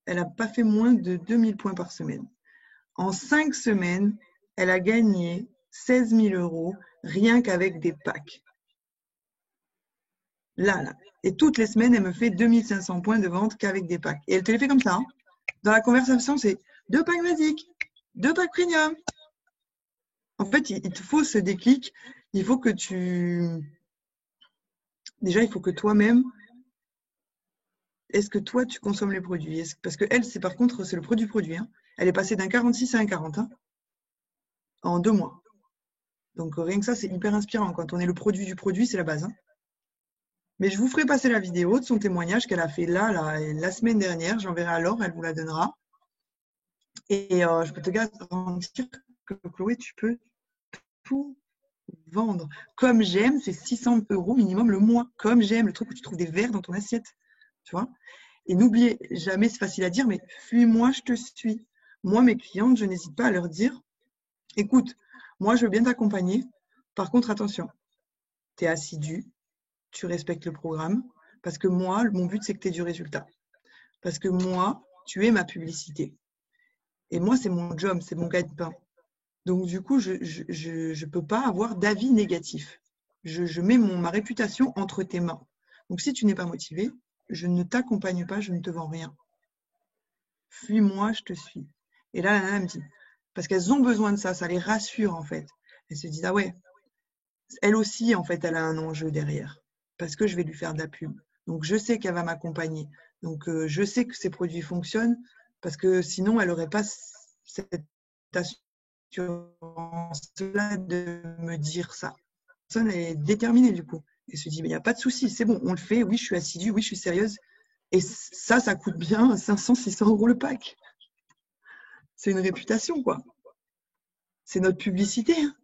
elle n'a pas fait moins de 2000 points par semaine. En 5 semaines, elle a gagné 16 000 € rien qu'avec des packs. Là. Et toutes les semaines, elle me fait 2500 points de vente qu'avec des packs. Et elle te les fait comme ça. Hein. Dans la conversation, c'est 2 packs basiques, 2 packs premium. En fait, il te faut ce déclic. Il faut que Déjà, il faut que toi-même, est-ce que toi, tu consommes les produits? Parce que elle, par contre, c'est le produit. Hein. Elle est passée d'un 46 à un 40 hein, en 2 mois. Donc, rien que ça, c'est hyper inspirant. Quand on est le produit du produit, c'est la base. Hein. Mais je vous ferai passer la vidéo de son témoignage qu'elle a fait la semaine dernière. J'enverrai à Laure, elle vous la donnera. Et je peux te garantir que Chloé, tu peux tout vendre. Comme j'aime, c'est 600 € minimum le mois. Comme j'aime, le truc où tu trouves des verres dans ton assiette. Tu vois? Et n'oubliez jamais, c'est facile à dire, mais fuis-moi, je te suis. Moi, mes clientes, je n'hésite pas à leur dire, écoute, moi, je veux bien t'accompagner. Par contre, attention, tu es assidu, tu respectes le programme, parce que moi, mon but, c'est que tu aies du résultat. Parce que moi, tu es ma publicité. Et moi, c'est mon job, c'est mon gagne-pain. Donc, du coup, je ne peux pas avoir d'avis négatif. Je mets ma réputation entre tes mains. Donc, si tu n'es pas motivé, je ne t'accompagne pas, je ne te vends rien. Fuis-moi, je te suis. Et là, la nana me dit, parce qu'elles ont besoin de ça, ça les rassure en fait. Elles se disent, ah ouais, elle aussi, en fait, elle a un enjeu derrière. Parce que je vais lui faire de la pub. Donc, je sais qu'elle va m'accompagner. Donc, je sais que ces produits fonctionnent parce que sinon, elle n'aurait pas cette assurance-là de me dire ça. La personne est déterminée du coup. Elle se dit, mais il n'y a pas de souci, c'est bon, on le fait. Oui, je suis assidue, oui, je suis sérieuse. Et ça coûte bien 500, 600 € le pack. C'est une réputation, quoi. C'est notre publicité, hein,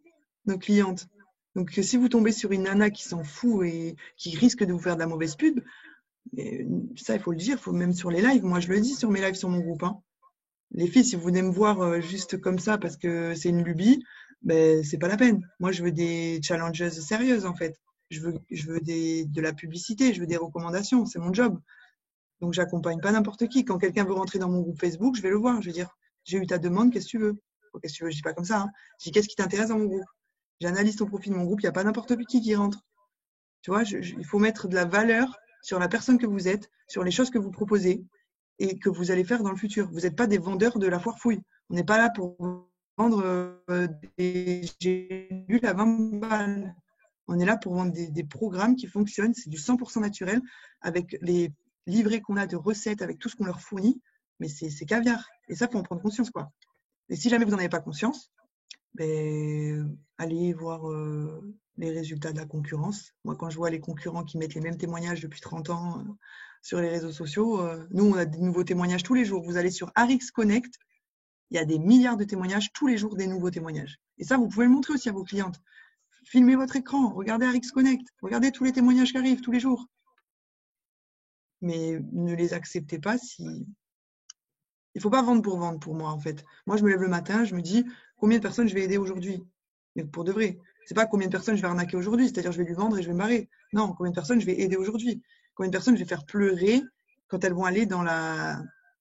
nos clientes. Donc, si vous tombez sur une nana qui s'en fout et qui risque de vous faire de la mauvaise pub, ça, il faut le dire, même sur les lives. Moi, je le dis sur mes lives sur mon groupe. Hein. Les filles, si vous venez me voir juste comme ça parce que c'est une lubie, ben, c'est pas la peine. Moi, je veux des challengeuses sérieuses, en fait. Je veux de la publicité, je veux des recommandations. C'est mon job. Donc, j'accompagne pas n'importe qui. Quand quelqu'un veut rentrer dans mon groupe Facebook, je vais le voir. Je vais dire, j'ai eu ta demande, qu'est-ce que tu veux? Qu'est-ce que tu veux? Je dis pas comme ça. Hein. Je dis, qu'est-ce qui t'intéresse dans mon groupe? J'analyse ton profil de mon groupe, il n'y a pas n'importe qui rentre. Tu vois, il faut mettre de la valeur sur la personne que vous êtes, sur les choses que vous proposez et que vous allez faire dans le futur. Vous n'êtes pas des vendeurs de la foire fouille. On n'est pas là pour vendre des gélules à 20 balles. On est là pour vendre des programmes qui fonctionnent. C'est du 100% naturel avec les livrets qu'on a de recettes, avec tout ce qu'on leur fournit. Mais c'est caviar. Et ça, il faut en prendre conscience, quoi. Et si jamais vous n'en avez pas conscience, ben, allez voir les résultats de la concurrence. Moi, quand je vois les concurrents qui mettent les mêmes témoignages depuis 30 ans sur les réseaux sociaux, nous, on a des nouveaux témoignages tous les jours. Vous allez sur Arix Connect, il y a des milliards de témoignages, tous les jours des nouveaux témoignages. Et ça, vous pouvez le montrer aussi à vos clientes. Filmez votre écran, regardez Arix Connect, regardez tous les témoignages qui arrivent tous les jours. Mais ne les acceptez pas si... Il ne faut pas vendre pour moi, en fait. Moi, je me lève le matin, je me dis combien de personnes je vais aider aujourd'hui. Mais pour de vrai. C'est pas combien de personnes je vais arnaquer aujourd'hui, c'est-à-dire je vais lui vendre et je vais me barrer. Non, combien de personnes je vais aider aujourd'hui. Combien de personnes je vais faire pleurer quand elles vont aller dans la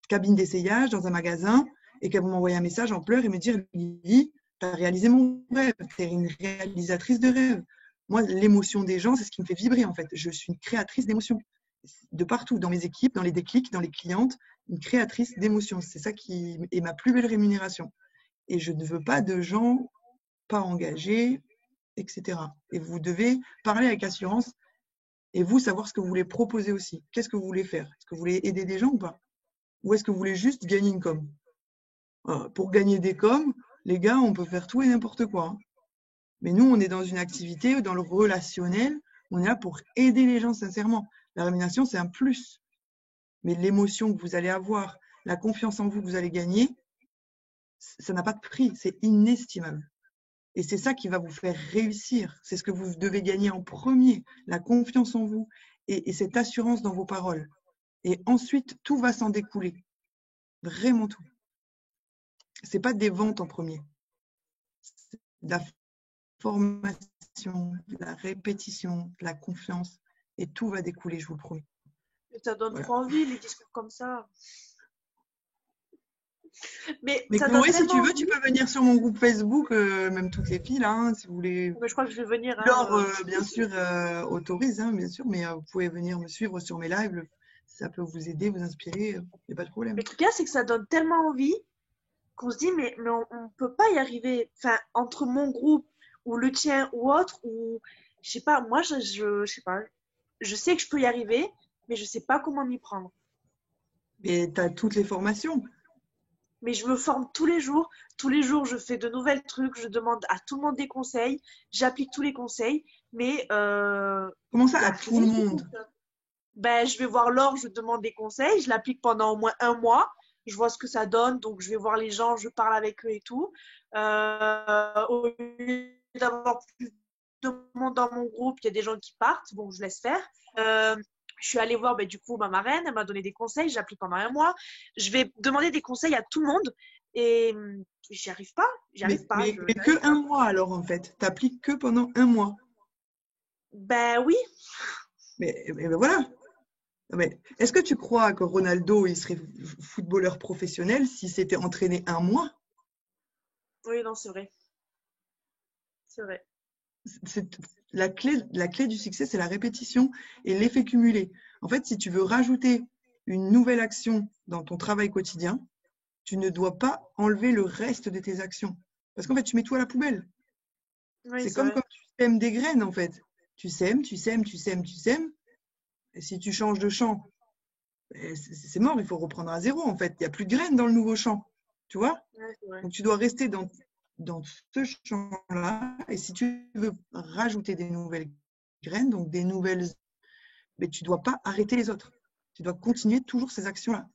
cabine d'essayage, dans un magasin, et qu'elles vont m'envoyer un message en pleurs et me dire Lily, tu as réalisé mon rêve, tu es une réalisatrice de rêve. Moi, l'émotion des gens, c'est ce qui me fait vibrer, en fait. Je suis une créatrice d'émotions. De partout, dans mes équipes, dans les déclics, dans les clientes, une créatrice d'émotions. C'est ça qui est ma plus belle rémunération. Et je ne veux pas de gens pas engagés, etc. Et vous devez parler avec assurance et vous savoir ce que vous voulez proposer aussi. Qu'est-ce que vous voulez faire? Est-ce que vous voulez aider des gens ou pas? Ou est-ce que vous voulez juste gagner une com? Pour gagner des coms, les gars, on peut faire tout et n'importe quoi, hein. Mais nous, on est dans une activité, dans le relationnel, on est là pour aider les gens sincèrement. La rémunération, c'est un plus. Mais l'émotion que vous allez avoir, la confiance en vous que vous allez gagner, ça n'a pas de prix, c'est inestimable. Et c'est ça qui va vous faire réussir. C'est ce que vous devez gagner en premier, la confiance en vous et cette assurance dans vos paroles. Et ensuite, tout va s'en découler. Vraiment tout. C'est pas des ventes en premier. C'est de la formation, de la répétition, de la confiance. Et tout va découler, je vous le promets. Ça donne Voilà. trop envie, les discours comme ça. Mais Mais ça Chloé, donne si tu tellement veux, envie. tu peux venir sur mon groupe Facebook, même toutes les filles, là, hein, si vous voulez. Mais je crois que je vais venir. Laure, bien sûr, autorise, hein, bien sûr, mais vous pouvez venir me suivre sur mes lives. Ça peut vous aider, vous inspirer, il n'y a pas de problème. Mais le truc, c'est que ça donne tellement envie qu'on se dit, mais on ne peut pas y arriver. Enfin, entre mon groupe ou le tien ou autre, ou je sais pas, moi, je sais pas. Je sais que je peux y arriver, mais je sais pas comment m'y prendre. Mais tu as toutes les formations. Mais je me forme tous les jours. Tous les jours, je fais de nouvelles trucs. Je demande à tout le monde des conseils. J'applique tous les conseils. Mais Comment ça, y a à tout le rien qui monde? fonctionne. Ben, je vais voir Laure, je demande des conseils. Je l'applique pendant au moins un mois. Je vois ce que ça donne. Donc, je vais voir les gens, je parle avec eux et tout. Au lieu d'avoir plus de monde dans mon groupe, il y a des gens qui partent. Bon, je laisse faire. Je suis allée voir du coup ma marraine, elle m'a donné des conseils, j'applique pendant un mois. Je vais demander des conseils à tout le monde et j'y arrive pas. Mais que un mois alors en fait. Tu appliques que pendant un mois. Ben oui. Mais ben voilà. Mais est-ce que tu crois que Ronaldo il serait footballeur professionnel s'il s'était entraîné un mois? Oui, non, c'est vrai. C'est vrai. La clé du succès, c'est la répétition et l'effet cumulé. En fait, si tu veux rajouter une nouvelle action dans ton travail quotidien, tu ne dois pas enlever le reste de tes actions. Parce qu'en fait, tu mets tout à la poubelle. Oui, c'est comme vrai. quand tu sèmes des graines, en fait. Tu sèmes, tu sèmes, tu sèmes, tu sèmes. Et si tu changes de champ, c'est mort, il faut reprendre à zéro, en fait. Il n'y a plus de graines dans le nouveau champ. Tu vois? Ouais, c'est vrai. Donc, tu dois rester dans ce champ-là. Et si tu veux rajouter des nouvelles graines, donc des nouvelles, mais tu ne dois pas arrêter les autres. Tu dois continuer toujours ces actions-là.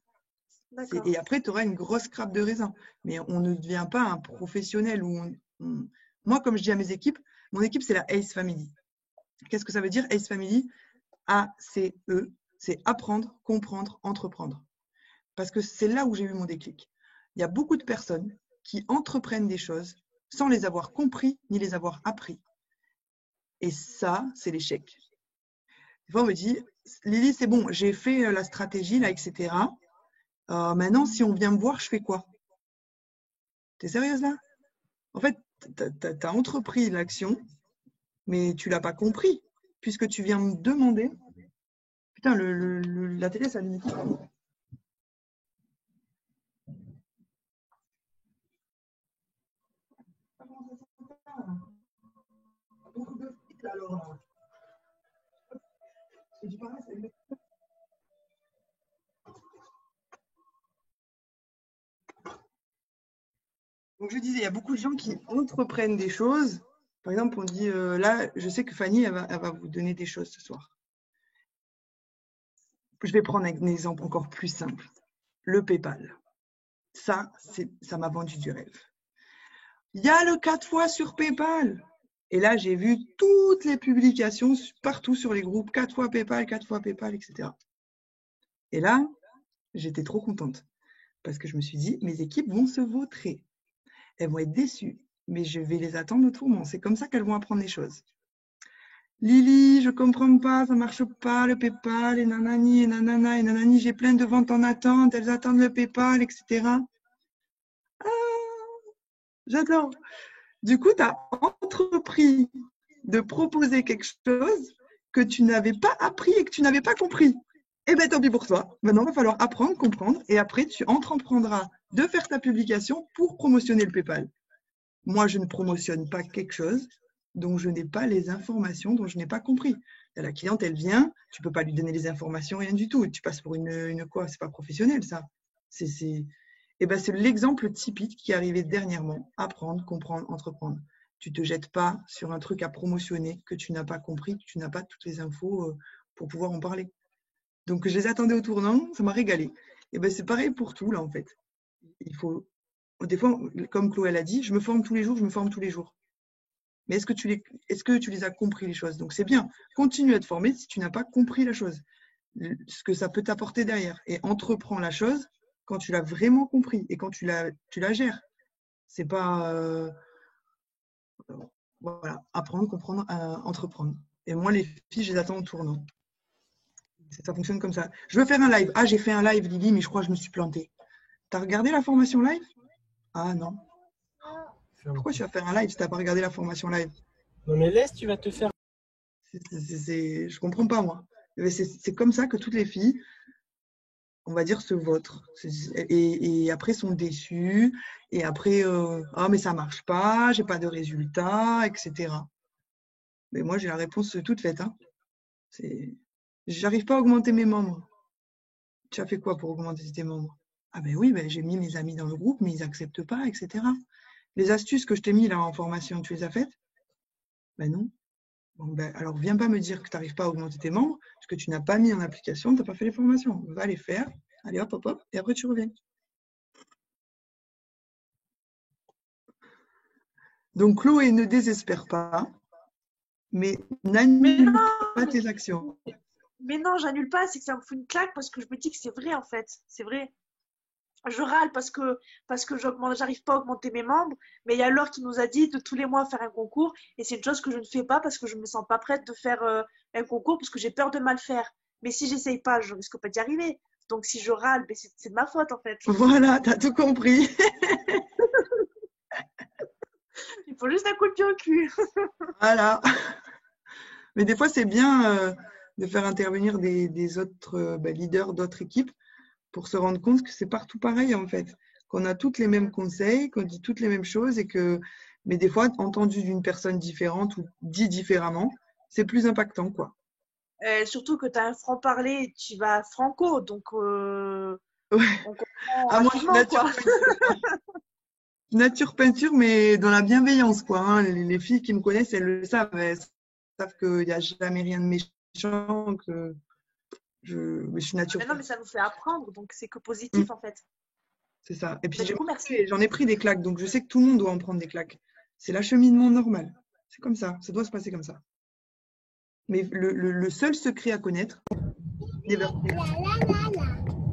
D'accord. Et après, tu auras une grosse crape de raisin. Mais on ne devient pas un professionnel. Moi, comme je dis à mes équipes, mon équipe, c'est la ACE Family. Qu'est-ce que ça veut dire, ACE Family? A-C-E, c'est apprendre, comprendre, entreprendre. Parce que c'est là où j'ai eu mon déclic. Il y a beaucoup de personnes qui entreprennent des choses sans les avoir compris ni les avoir appris. Et ça, c'est l'échec. Des fois, on me dit, Lily, c'est bon, j'ai fait la stratégie, là, etc. Maintenant, si on vient me voir, je fais quoi? T'es sérieuse là? En fait, tu as entrepris l'action, mais tu ne l'as pas compris, puisque tu viens me demander. Putain, la télé, ça limite. Donc, je disais, il y a beaucoup de gens qui entreprennent des choses. Par exemple, on dit, là, je sais que Fanny, elle va vous donner des choses ce soir. Je vais prendre un exemple encore plus simple. Le PayPal. Ça m'a vendu du rêve. Il y a le 4 fois sur PayPal. Et là, j'ai vu toutes les publications partout sur les groupes, 4 fois PayPal, etc. Et là, j'étais trop contente parce que je me suis dit, mes équipes vont se vautrer. Elles vont être déçues, mais je vais les attendre au tournant. C'est comme ça qu'elles vont apprendre les choses. Lily, je comprends pas, ça marche pas, le PayPal, et nanani, et nanana, et nanani, j'ai plein de ventes en attente, elles attendent le PayPal, etc. Ah, j'adore. Du coup, tu as entrepris de proposer quelque chose que tu n'avais pas appris et que tu n'avais pas compris. Eh bien, tant pis pour toi. Maintenant, il va falloir apprendre, comprendre, et après, tu entreprendras de faire ta publication pour promotionner le PayPal. Moi, je ne promotionne pas quelque chose dont je n'ai pas les informations, dont je n'ai pas compris. La cliente, elle vient, tu ne peux pas lui donner les informations, rien du tout. Tu passes pour une quoi? C'est pas professionnel, ça. Et ben, c'est l'exemple typique qui est arrivé dernièrement. Apprendre, comprendre, entreprendre. Tu ne te jettes pas sur un truc à promotionner que tu n'as pas compris, que tu n'as pas toutes les infos pour pouvoir en parler. Donc, je les attendais au tournant, ça m'a régalé. Et ben, c'est pareil pour tout, là, en fait. Il faut, des fois, comme Chloé l'a dit, je me forme tous les jours, je me forme tous les jours. Mais est-ce que tu les as compris, les choses? Donc, c'est bien. Continue à te former si tu n'as pas compris la chose. Ce que ça peut t'apporter derrière. Et entreprends la chose quand tu l'as vraiment compris et quand tu la gères. C'est pas… voilà, apprendre, comprendre, entreprendre. Et moi, les filles, je les attends au tournant. Ça fonctionne comme ça. Je veux faire un live. Ah, j'ai fait un live, Lily, mais je crois que je me suis plantée. T'as regardé la formation live? Ah non. Pourquoi tu vas faire un live si t'as pas regardé la formation live? Non mais laisse, tu vas te faire. Je comprends pas, moi. C'est comme ça que toutes les filles, on va dire, se vautrent. Et après, sont déçues. Et après, ah, mais ça marche pas, j'ai pas de résultat, etc. Mais moi, j'ai la réponse toute faite. Hein. J'arrive pas à augmenter mes membres. Tu as fait quoi pour augmenter tes membres? Ah ben oui, ben, j'ai mis mes amis dans le groupe, mais ils n'acceptent pas, etc. Les astuces que je t'ai mis là en formation, tu les as faites? Ben non. Bon, ben, alors, viens pas me dire que tu n'arrives pas à augmenter tes membres, parce que tu n'as pas mis en application, tu n'as pas fait les formations. Va les faire. Allez, hop, hop, hop, et après tu reviens. Donc, Chloé, ne désespère pas, mais n'annule pas tes actions. Mais non, j'annule pas, c'est que ça me fout une claque parce que je me dis que c'est vrai en fait. C'est vrai. Je râle parce que j'arrive pas à augmenter mes membres, mais il y a Laure qui nous a dit de tous les mois faire un concours et c'est une chose que je ne fais pas parce que je me sens pas prête de faire un concours parce que j'ai peur de mal faire. Mais si j'essaye pas, je risque pas d'y arriver. Donc si je râle, ben, c'est de ma faute en fait. Voilà, tu as tout compris. Il faut juste un coup de pied au cul. Voilà. Mais des fois, c'est bien de faire intervenir des autres leaders d'autres équipes pour se rendre compte que c'est partout pareil en fait, qu'on a toutes les mêmes conseils, qu'on dit toutes les mêmes choses mais des fois, entendu d'une personne différente ou dit différemment, c'est plus impactant quoi. Surtout que tu as un franc-parler, tu vas franco, donc Ouais. on comprend Ah, moi, rapidement, quoi. Nature peinture, mais dans la bienveillance quoi. Hein. Les filles qui me connaissent, elles le savent. Elles savent qu'il n'y a jamais rien de méchant, que mais je suis nature. Mais non, mais ça nous fait apprendre, donc c'est que positif en fait. C'est ça. Et puis Bah, du coup, merci. j'en ai pris des claques, donc je sais que tout le monde doit en prendre des claques. C'est l'acheminement normal. C'est comme ça doit se passer comme ça. Mais le seul secret à connaître,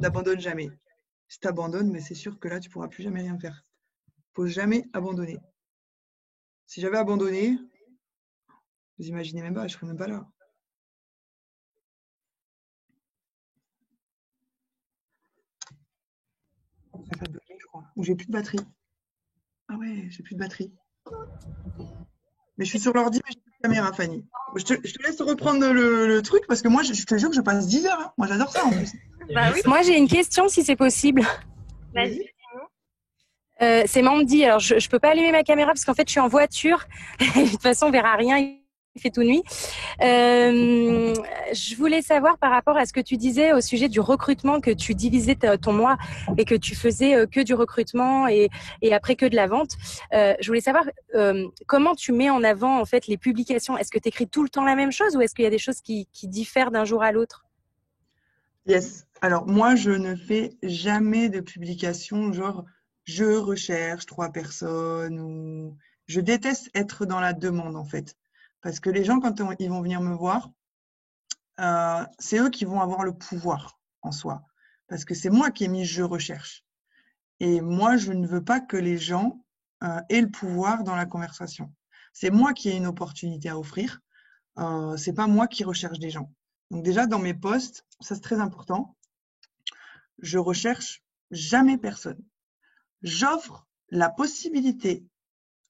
n'abandonne jamais. Si tu abandonnes, mais c'est sûr que là, tu ne pourras plus jamais rien faire. Il ne faut jamais abandonner. Si j'avais abandonné, vous imaginez même pas, je ne serais même pas là. Ça va bugger, je crois. Ou j'ai plus de batterie. Ah ouais, j'ai plus de batterie. Mais je suis sur l'ordi, mais j'ai plus de caméra, Fanny. Je te laisse reprendre le truc parce que moi, je te jure que je passe 10 heures. Hein. Moi, j'adore ça en plus. Bah oui. Moi, j'ai une question si c'est possible. Vas-y. C'est Mandy. Alors, je peux pas allumer ma caméra parce qu'en fait, je suis en voiture. De toute façon, on verra rien. Il fait tout nuit. Je voulais savoir par rapport à ce que tu disais au sujet du recrutement, que tu divisais ton mois et que tu faisais que du recrutement et après que de la vente. Je voulais savoir comment tu mets en avant en fait les publications. Est-ce que tu écris tout le temps la même chose ou est-ce qu'il y a des choses qui diffèrent d'un jour à l'autre? Yes. Alors, moi, je ne fais jamais de publication genre je recherche 3 personnes ou je déteste être dans la demande en fait. Parce que les gens, quand ils vont venir me voir, c'est eux qui vont avoir le pouvoir en soi. Parce que c'est moi qui ai mis je recherche. Et moi, je ne veux pas que les gens aient le pouvoir dans la conversation. C'est moi qui ai une opportunité à offrir. C'est pas moi qui recherche des gens. Donc déjà, dans mes posts, ça c'est très important, je recherche jamais personne. J'offre la possibilité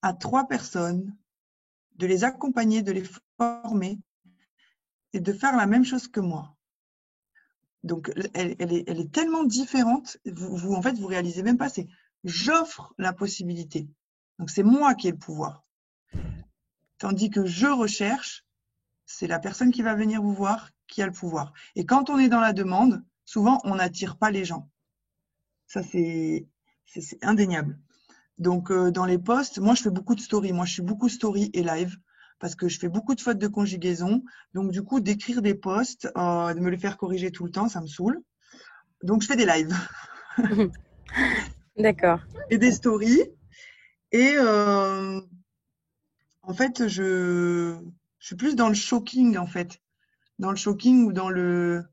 à 3 personnes de les accompagner, de les former et de faire la même chose que moi. Donc, elle est tellement différente, en fait, vous réalisez même pas, c'est j'offre la possibilité. Donc, c'est moi qui ai le pouvoir. Tandis que je recherche, c'est la personne qui va venir vous voir qui a le pouvoir. Et quand on est dans la demande, souvent, on n'attire pas les gens. Ça, c'est… C'est indéniable. Donc, dans les posts, moi, je fais beaucoup de story. Moi, je suis beaucoup story et live parce que je fais beaucoup de fautes de conjugaison. Donc, du coup, d'écrire des posts, de me les faire corriger tout le temps, ça me saoule. Donc, je fais des lives D'accord. et des stories. Et en fait, je suis plus dans le shocking, en fait. Dans le shocking ou dans le,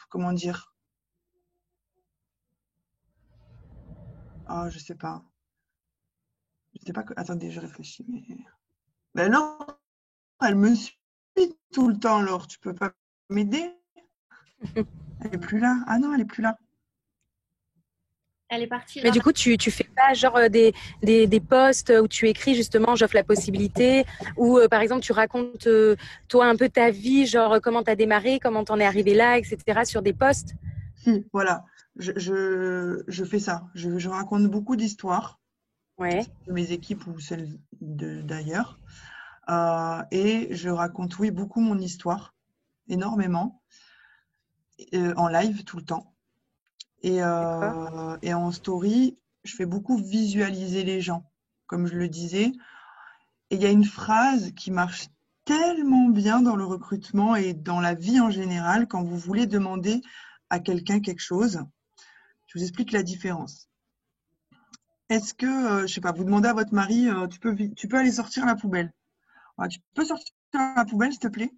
comment dire? Ah, je sais pas. Je sais pas que, attendez, je réfléchis. Mais... Ben non, elle me suit tout le temps, Laure. Tu peux pas m'aider? Elle est plus là. Ah non, elle est plus là. Elle est partie. Mais du coup, tu fais pas genre des posts où tu écris justement, j'offre la possibilité, ou par exemple tu racontes toi un peu ta vie, genre comment tu as démarré, comment t'en es arrivé là, etc. sur des posts. Si, voilà. Je fais ça. Je raconte beaucoup d'histoires Ouais. de mes équipes ou celles d'ailleurs. Et je raconte, oui, beaucoup mon histoire, énormément, en live tout le temps. Et en story, je fais beaucoup visualiser les gens, comme je le disais. Et il y a une phrase qui marche tellement bien dans le recrutement et dans la vie en général quand vous voulez demander à quelqu'un quelque chose. Je vous explique la différence. Est-ce que, je sais pas, vous demandez à votre mari, tu peux aller sortir la poubelle. Ouais, tu peux sortir la poubelle, s'il te plaît?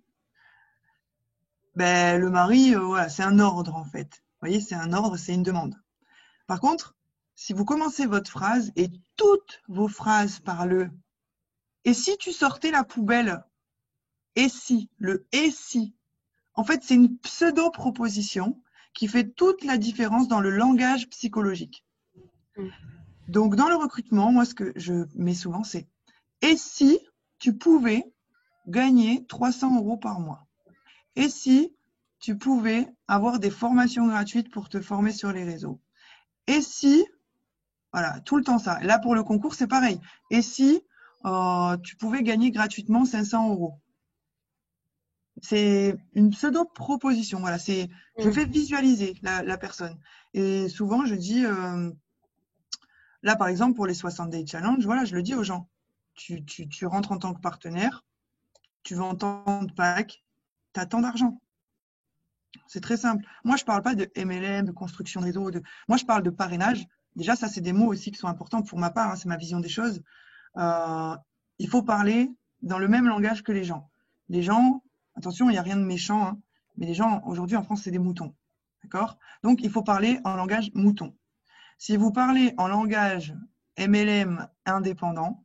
Ben, le mari, voilà, c'est un ordre en fait. Vous voyez, c'est un ordre, c'est une demande. Par contre, si vous commencez votre phrase et toutes vos phrases par le et si tu sortais la poubelle, et si, le et si, en fait, c'est une pseudo-proposition qui fait toute la différence dans le langage psychologique. Donc, dans le recrutement, moi, ce que je mets souvent, c'est et si tu pouvais gagner 300 € par mois? Et si tu pouvais avoir des formations gratuites pour te former sur les réseaux? Et si, voilà, tout le temps ça. Là, pour le concours, c'est pareil. Et si tu pouvais gagner gratuitement 500 €? C'est une pseudo-proposition. Voilà, je fais visualiser la personne. Et souvent, je dis, là, par exemple, pour les 60 Day Challenge, voilà, je le dis aux gens. Tu rentres en tant que partenaire, tu vends tant de packs, tu as tant d'argent. C'est très simple. Moi, je ne parle pas de MLM, de construction de réseau. Moi, je parle de parrainage. Déjà, ça, c'est des mots aussi qui sont importants pour ma part. Hein, c'est ma vision des choses. Il faut parler dans le même langage que les gens. Les gens, attention, il n'y a rien de méchant, hein, mais les gens, aujourd'hui, en France, c'est des moutons. D'accord? Donc, il faut parler en langage mouton. Si vous parlez en langage MLM indépendant,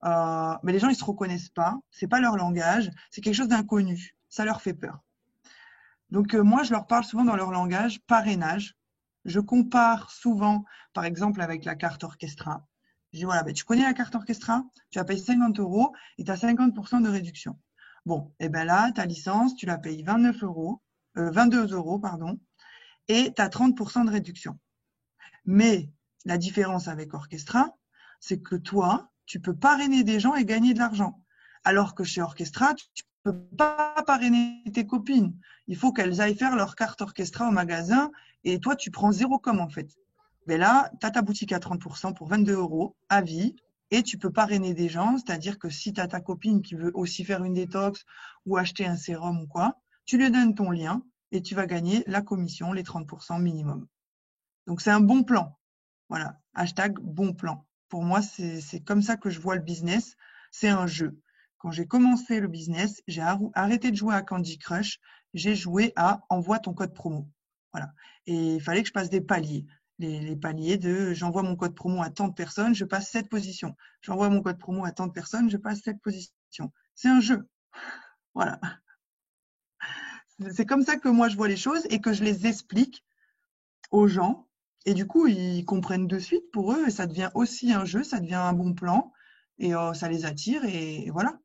mais les gens, ils ne se reconnaissent pas. Ce n'est pas leur langage. C'est quelque chose d'inconnu. Ça leur fait peur. Donc, moi, je leur parle souvent dans leur langage parrainage. Je compare souvent, par exemple, avec la carte Orchestra. Je dis, voilà, ben, tu connais la carte Orchestra, tu vas payer 50 € et tu as 50% de réduction. Bon, et bien là, ta licence, tu la payes 22 €, pardon, et tu as 30% de réduction. Mais la différence avec Orchestra, c'est que toi, tu peux parrainer des gens et gagner de l'argent. Alors que chez Orchestra, tu ne peux pas parrainer tes copines. Il faut qu'elles aillent faire leur carte Orchestra au magasin et toi, tu prends 0 com en fait. Mais là, tu as ta boutique à 30% pour 22 € à vie et tu peux parrainer des gens. C'est-à-dire que si tu as ta copine qui veut aussi faire une détox ou acheter un sérum ou quoi, tu lui donnes ton lien et tu vas gagner la commission, les 30% minimum. Donc, c'est un bon plan. Voilà, hashtag bon plan. Pour moi, c'est comme ça que je vois le business. C'est un jeu. Quand j'ai commencé le business, j'ai arrêté de jouer à Candy Crush. J'ai joué à envoie ton code promo. Voilà. Et il fallait que je passe des paliers. Les paliers de j'envoie mon code promo à tant de personnes, je passe cette position. J'envoie mon code promo à tant de personnes, je passe cette position. C'est un jeu. Voilà. C'est comme ça que moi je vois les choses et que je les explique aux gens. Et du coup, ils comprennent de suite pour eux et ça devient aussi un jeu, ça devient un bon plan et ça les attire et voilà.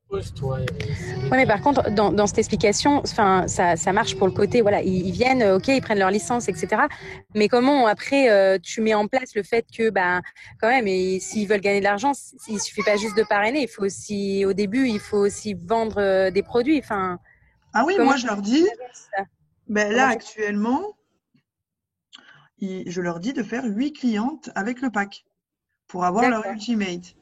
Pose-toi. Oui, mais par contre, dans cette explication, enfin, ça marche pour le côté, voilà, ils viennent, ok, ils prennent leur licence, etc. Mais comment après tu mets en place le fait que, bah, quand même, et s'ils veulent gagner de l'argent, il suffit pas juste de parrainer, il faut aussi, au début, il faut aussi vendre des produits. Enfin, Ah oui, Comment moi, je leur dis, ça? ben, là, Comment tu... actuellement, je leur dis de faire 8 clientes avec le pack pour avoir leur D'accord, ultimate.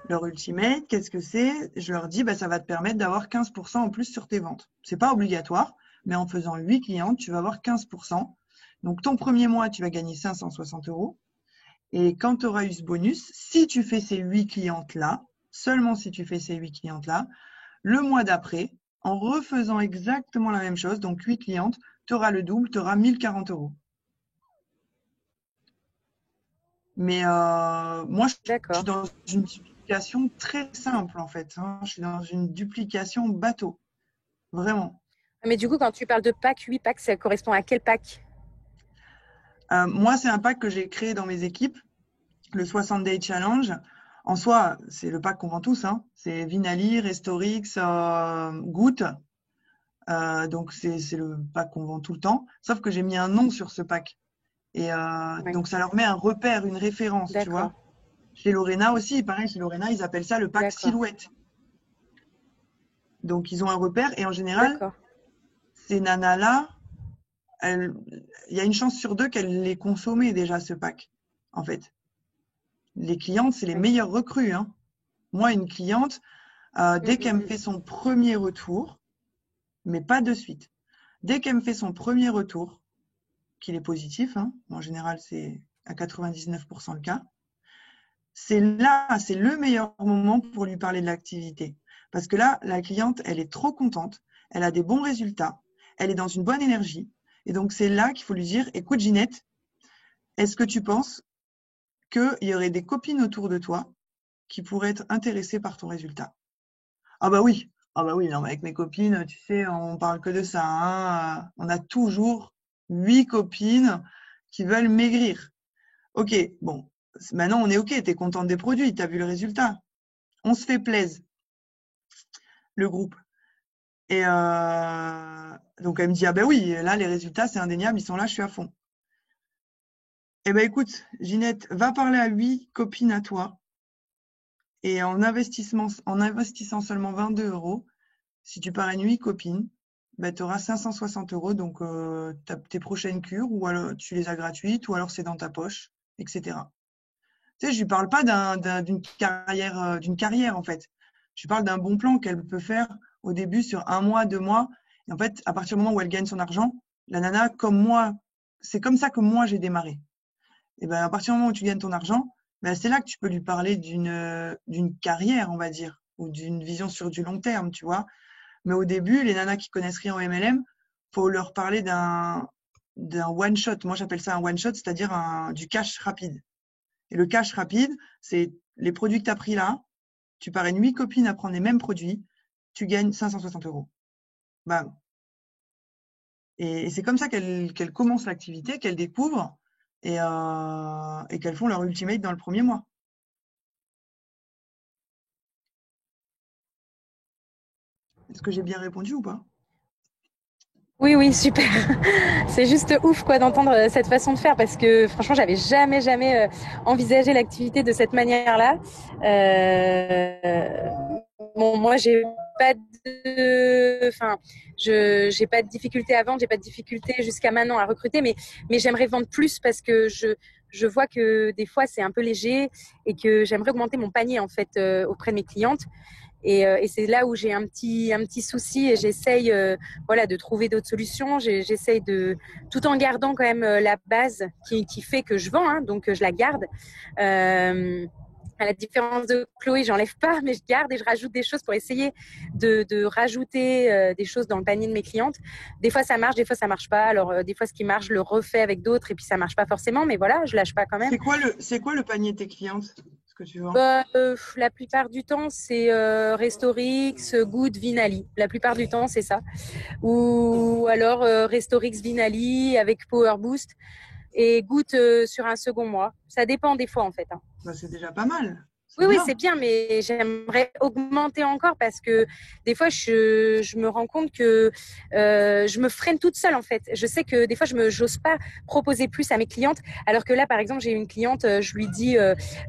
Leur ultimate, qu'est-ce que c'est? Je leur dis, bah, ça va te permettre d'avoir 15% en plus sur tes ventes. C'est pas obligatoire, mais en faisant 8 clientes, tu vas avoir 15%. Donc, ton premier mois, tu vas gagner 560 euros. Et quand tu auras eu ce bonus, si tu fais ces 8 clientes-là, seulement si tu fais ces 8 clientes-là, le mois d'après, en refaisant exactement la même chose, donc 8 clientes, tu auras le double, tu auras 1040 euros. Mais moi, je suis d'accord. dans une duplication très simple, en fait. Hein. Je suis dans une duplication bateau. Vraiment. Mais du coup, quand tu parles de pack, 8 packs, ça correspond à quel pack? Moi, c'est un pack que j'ai créé dans mes équipes, le 60 Day Challenge. En soi, c'est le pack qu'on vend tous. Hein. C'est Vinali, Restorix, Goutte. Donc, c'est le pack qu'on vend tout le temps. Sauf que j'ai mis un nom sur ce pack. Et Ouais, donc, ça leur met un repère, une référence, tu vois. d'accord, Chez Lorena aussi, pareil, chez Lorena, ils appellent ça le pack d'accord, silhouette. Donc, ils ont un repère. Et en général, d'accord. ces nanas-là, il y a une chance sur deux qu'elles l'aient consommé déjà, ce pack, en fait. Les clientes, c'est les Oui. meilleures recrues. Hein. Moi, une cliente, dès qu'elle me fait son premier retour, mais pas de suite, dès qu'elle me fait son premier retour, qu'il est positif, hein, en général, c'est à 99% le cas, c'est là, c'est le meilleur moment pour lui parler de l'activité. Parce que là, la cliente, elle est trop contente, elle a des bons résultats, elle est dans une bonne énergie. Et donc, c'est là qu'il faut lui dire, écoute Ginette, est-ce que tu penses qu'il y aurait des copines autour de toi qui pourraient être intéressées par ton résultat? Ah bah oui, non, mais avec mes copines, tu sais, on parle que de ça. Hein. On a toujours 8 copines qui veulent maigrir. Ok, bon, maintenant on est ok, t'es contente des produits, t'as vu le résultat. On se fait plaisir, le groupe. Et donc elle me dit, ah ben oui, là les résultats c'est indéniable, ils sont là, je suis à fond. Eh ben écoute, Ginette, va parler à 8 copines à toi. Et en investissant seulement 22 euros, si tu parraines 8 copines, ben, tu auras 560 euros, donc tes prochaines cures, ou alors tu les as gratuites, ou alors c'est dans ta poche, etc. Tu sais, je lui parle pas d'une carrière en fait. Je lui parle d'un bon plan qu'elle peut faire au début sur 1 mois, 2 mois. Et en fait, à partir du moment où elle gagne son argent, la nana, comme moi, c'est comme ça que moi j'ai démarré. Et ben à partir du moment où tu gagnes ton argent, ben c'est là que tu peux lui parler d'une carrière, on va dire, ou d'une vision sur du long terme, tu vois. Mais au début, les nanas qui connaissent rien en MLM, faut leur parler d'un one shot. Moi, j'appelle ça un one shot, c'est-à-dire du cash rapide. Et le cash rapide, c'est les produits que tu as pris là, tu parraines 8 copines à prendre les mêmes produits, tu gagnes 560 euros. Bam. Et c'est comme ça qu'elles commencent l'activité, qu'elles découvrent et qu'elles font leur ultimate dans le premier mois. Est-ce que j'ai bien répondu ou pas? Oui, oui, super. C'est juste ouf quoi d'entendre cette façon de faire parce que franchement, j'avais jamais envisagé l'activité de cette manière-là. Bon, moi, j'ai pas j'ai pas de difficulté à vendre, j'ai pas de difficulté jusqu'à maintenant à recruter, mais j'aimerais vendre plus parce que je vois que des fois c'est un peu léger et que j'aimerais augmenter mon panier en fait auprès de mes clientes. Et c'est là où j'ai un petit souci et j'essaye voilà, de trouver d'autres solutions. J'essaye de, tout en gardant quand même la base qui fait que je vends, hein, donc je la garde. À la différence de Chloé, j'enlève pas, mais je garde et je rajoute des choses pour essayer de rajouter des choses dans le panier de mes clientes. Des fois ça marche, des fois ça marche pas. Alors des fois ce qui marche, je le refais avec d'autres et puis ça marche pas forcément, mais voilà, je lâche pas quand même. C'est quoi le panier de tes clientes, ce que tu vends? La plupart du temps, c'est Restorix, Good, Vinali. La plupart du temps, c'est ça. Ou alors Restorix, Vinali avec Power Boost et Good sur un second mois. Ça dépend des fois, en fait. Hein. Bah, c'est déjà pas mal. Oui, oui, bien. c'est bien, mais j'aimerais augmenter encore parce que des fois, je me rends compte que je me freine toute seule en fait. Je sais que des fois, j'ose pas proposer plus à mes clientes, alors que là, par exemple, j'ai une cliente, je lui dis,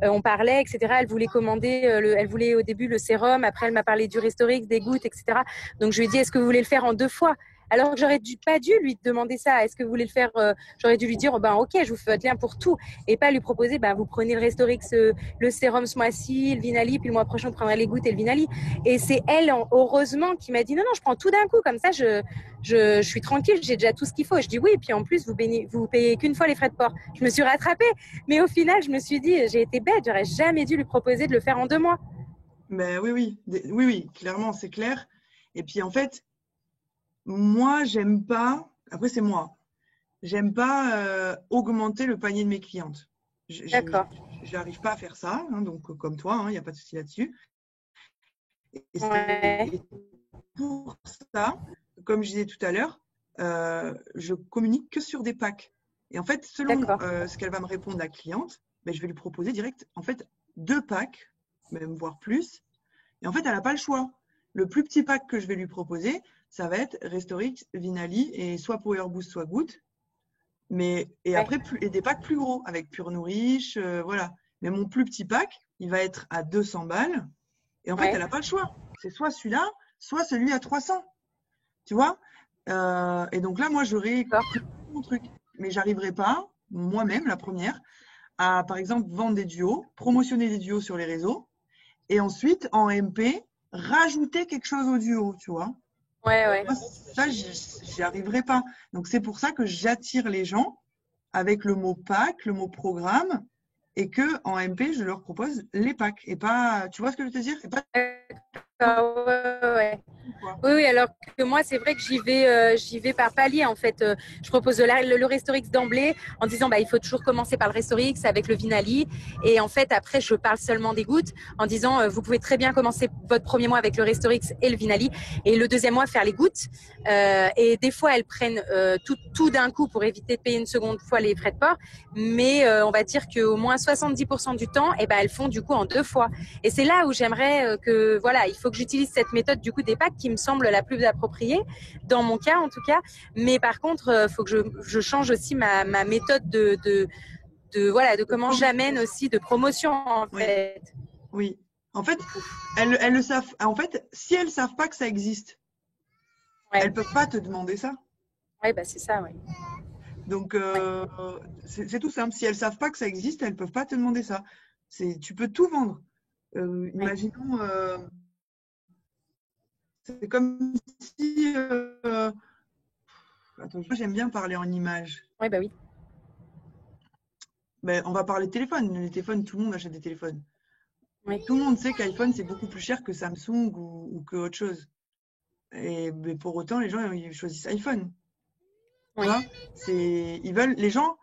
on parlait, etc. Elle voulait commander, elle voulait au début le sérum, après elle m'a parlé du Restorix, des gouttes, etc. Donc je lui ai dit, est-ce que vous voulez le faire en 2 fois? Alors que pas dû lui demander ça. Est-ce que vous voulez le faire j'aurais dû lui dire, ben ok, je vous fais votre lien pour tout, et pas lui proposer, ben vous prenez le Restorix, le sérum ce mois-ci, le Vinali, puis le mois prochain, vous prendrez les gouttes et le Vinali. Et c'est elle, heureusement, qui m'a dit non, non, je prends tout d'un coup, comme ça, je suis tranquille, j'ai déjà tout ce qu'il faut. Je dis oui, et puis en plus, vous payez qu'une fois les frais de port. Je me suis rattrapée, mais au final, je me suis dit, j'ai été bête, j'aurais jamais dû lui proposer de le faire en 2 mois. Mais oui, oui, oui, clairement, c'est clair. Et puis en fait, moi, j'aime pas, après c'est moi, j'aime pas augmenter le panier de mes clientes. D'accord. J'arrive pas à faire ça, hein, donc comme toi, il n'y a pas de souci là-dessus. Et Ouais. c'est pour ça, comme je disais tout à l'heure, je communique que sur des packs. Et en fait, selon D'accord. ce qu'elle va me répondre, la cliente, ben, je vais lui proposer direct, en fait, 2 packs, même voire plus. Et en fait, elle n'a pas le choix. Le plus petit pack que je vais lui proposer, ça va être Restorix, Vinali et soit Power Boost, soit Goutte. Et Ouais. après, et des packs plus gros avec Pure Nourish, voilà. Mais mon plus petit pack, il va être à 200 balles. Et en fait, Ouais. elle n'a pas le choix. C'est soit celui-là, soit celui à 300. Tu vois? Et donc là, moi, j'aurais D'accord. mon truc. Mais j'arriverai pas, moi-même, la première, à, par exemple, vendre des duos, promotionner des duos sur les réseaux, et ensuite, en MP, rajouter quelque chose au duo, tu vois? Ouais, ouais. Moi, ça, j'y arriverai pas. Donc, c'est pour ça que j'attire les gens avec le mot pack, le mot programme, et que en MP, je leur propose les packs. Et pas, tu vois ce que je veux te dire? Et pas D'accord, ouais, ouais. quoi. Oui, oui, alors que moi, c'est vrai que j'y vais par palier en fait. Je propose le Restorix d'emblée en disant bah il faut toujours commencer par le Restorix avec le Vinali, et en fait après je parle seulement des gouttes en disant vous pouvez très bien commencer votre premier mois avec le Restorix et le Vinali, et le deuxième mois faire les gouttes. Et des fois elles prennent tout d'un coup pour éviter de payer une seconde fois les frais de port, mais on va dire qu'au moins 70% du temps, eh ben elles font du coup en 2 fois. Et c'est là où j'aimerais que voilà, il faut que j'utilise cette méthode du coup des packs qui me semble la plus appropriée dans mon cas en tout cas. Mais par contre, faut que je change aussi ma méthode voilà, de comment j'amène aussi de promotion en Oui, fait. oui. En fait, elles le savent. En fait, si elles savent pas que ça existe, Ouais, elles peuvent pas te demander ça. ouais, bah c'est ça, ouais. Donc, Ouais. c'est tout simple. Si elles savent pas que ça existe, elles peuvent pas te demander ça. Tu peux tout vendre. Ouais. Imaginons, c'est comme si, attends, moi j'aime bien parler en images. Ouais, bah oui. Ben, on va parler de téléphone. Les téléphones, tout le monde achète des téléphones. Ouais. Tout le monde sait qu'iPhone, c'est beaucoup plus cher que Samsung ou que autre chose. Mais pour autant, les gens, ils choisissent iPhone. Tu Ouais. vois, les gens,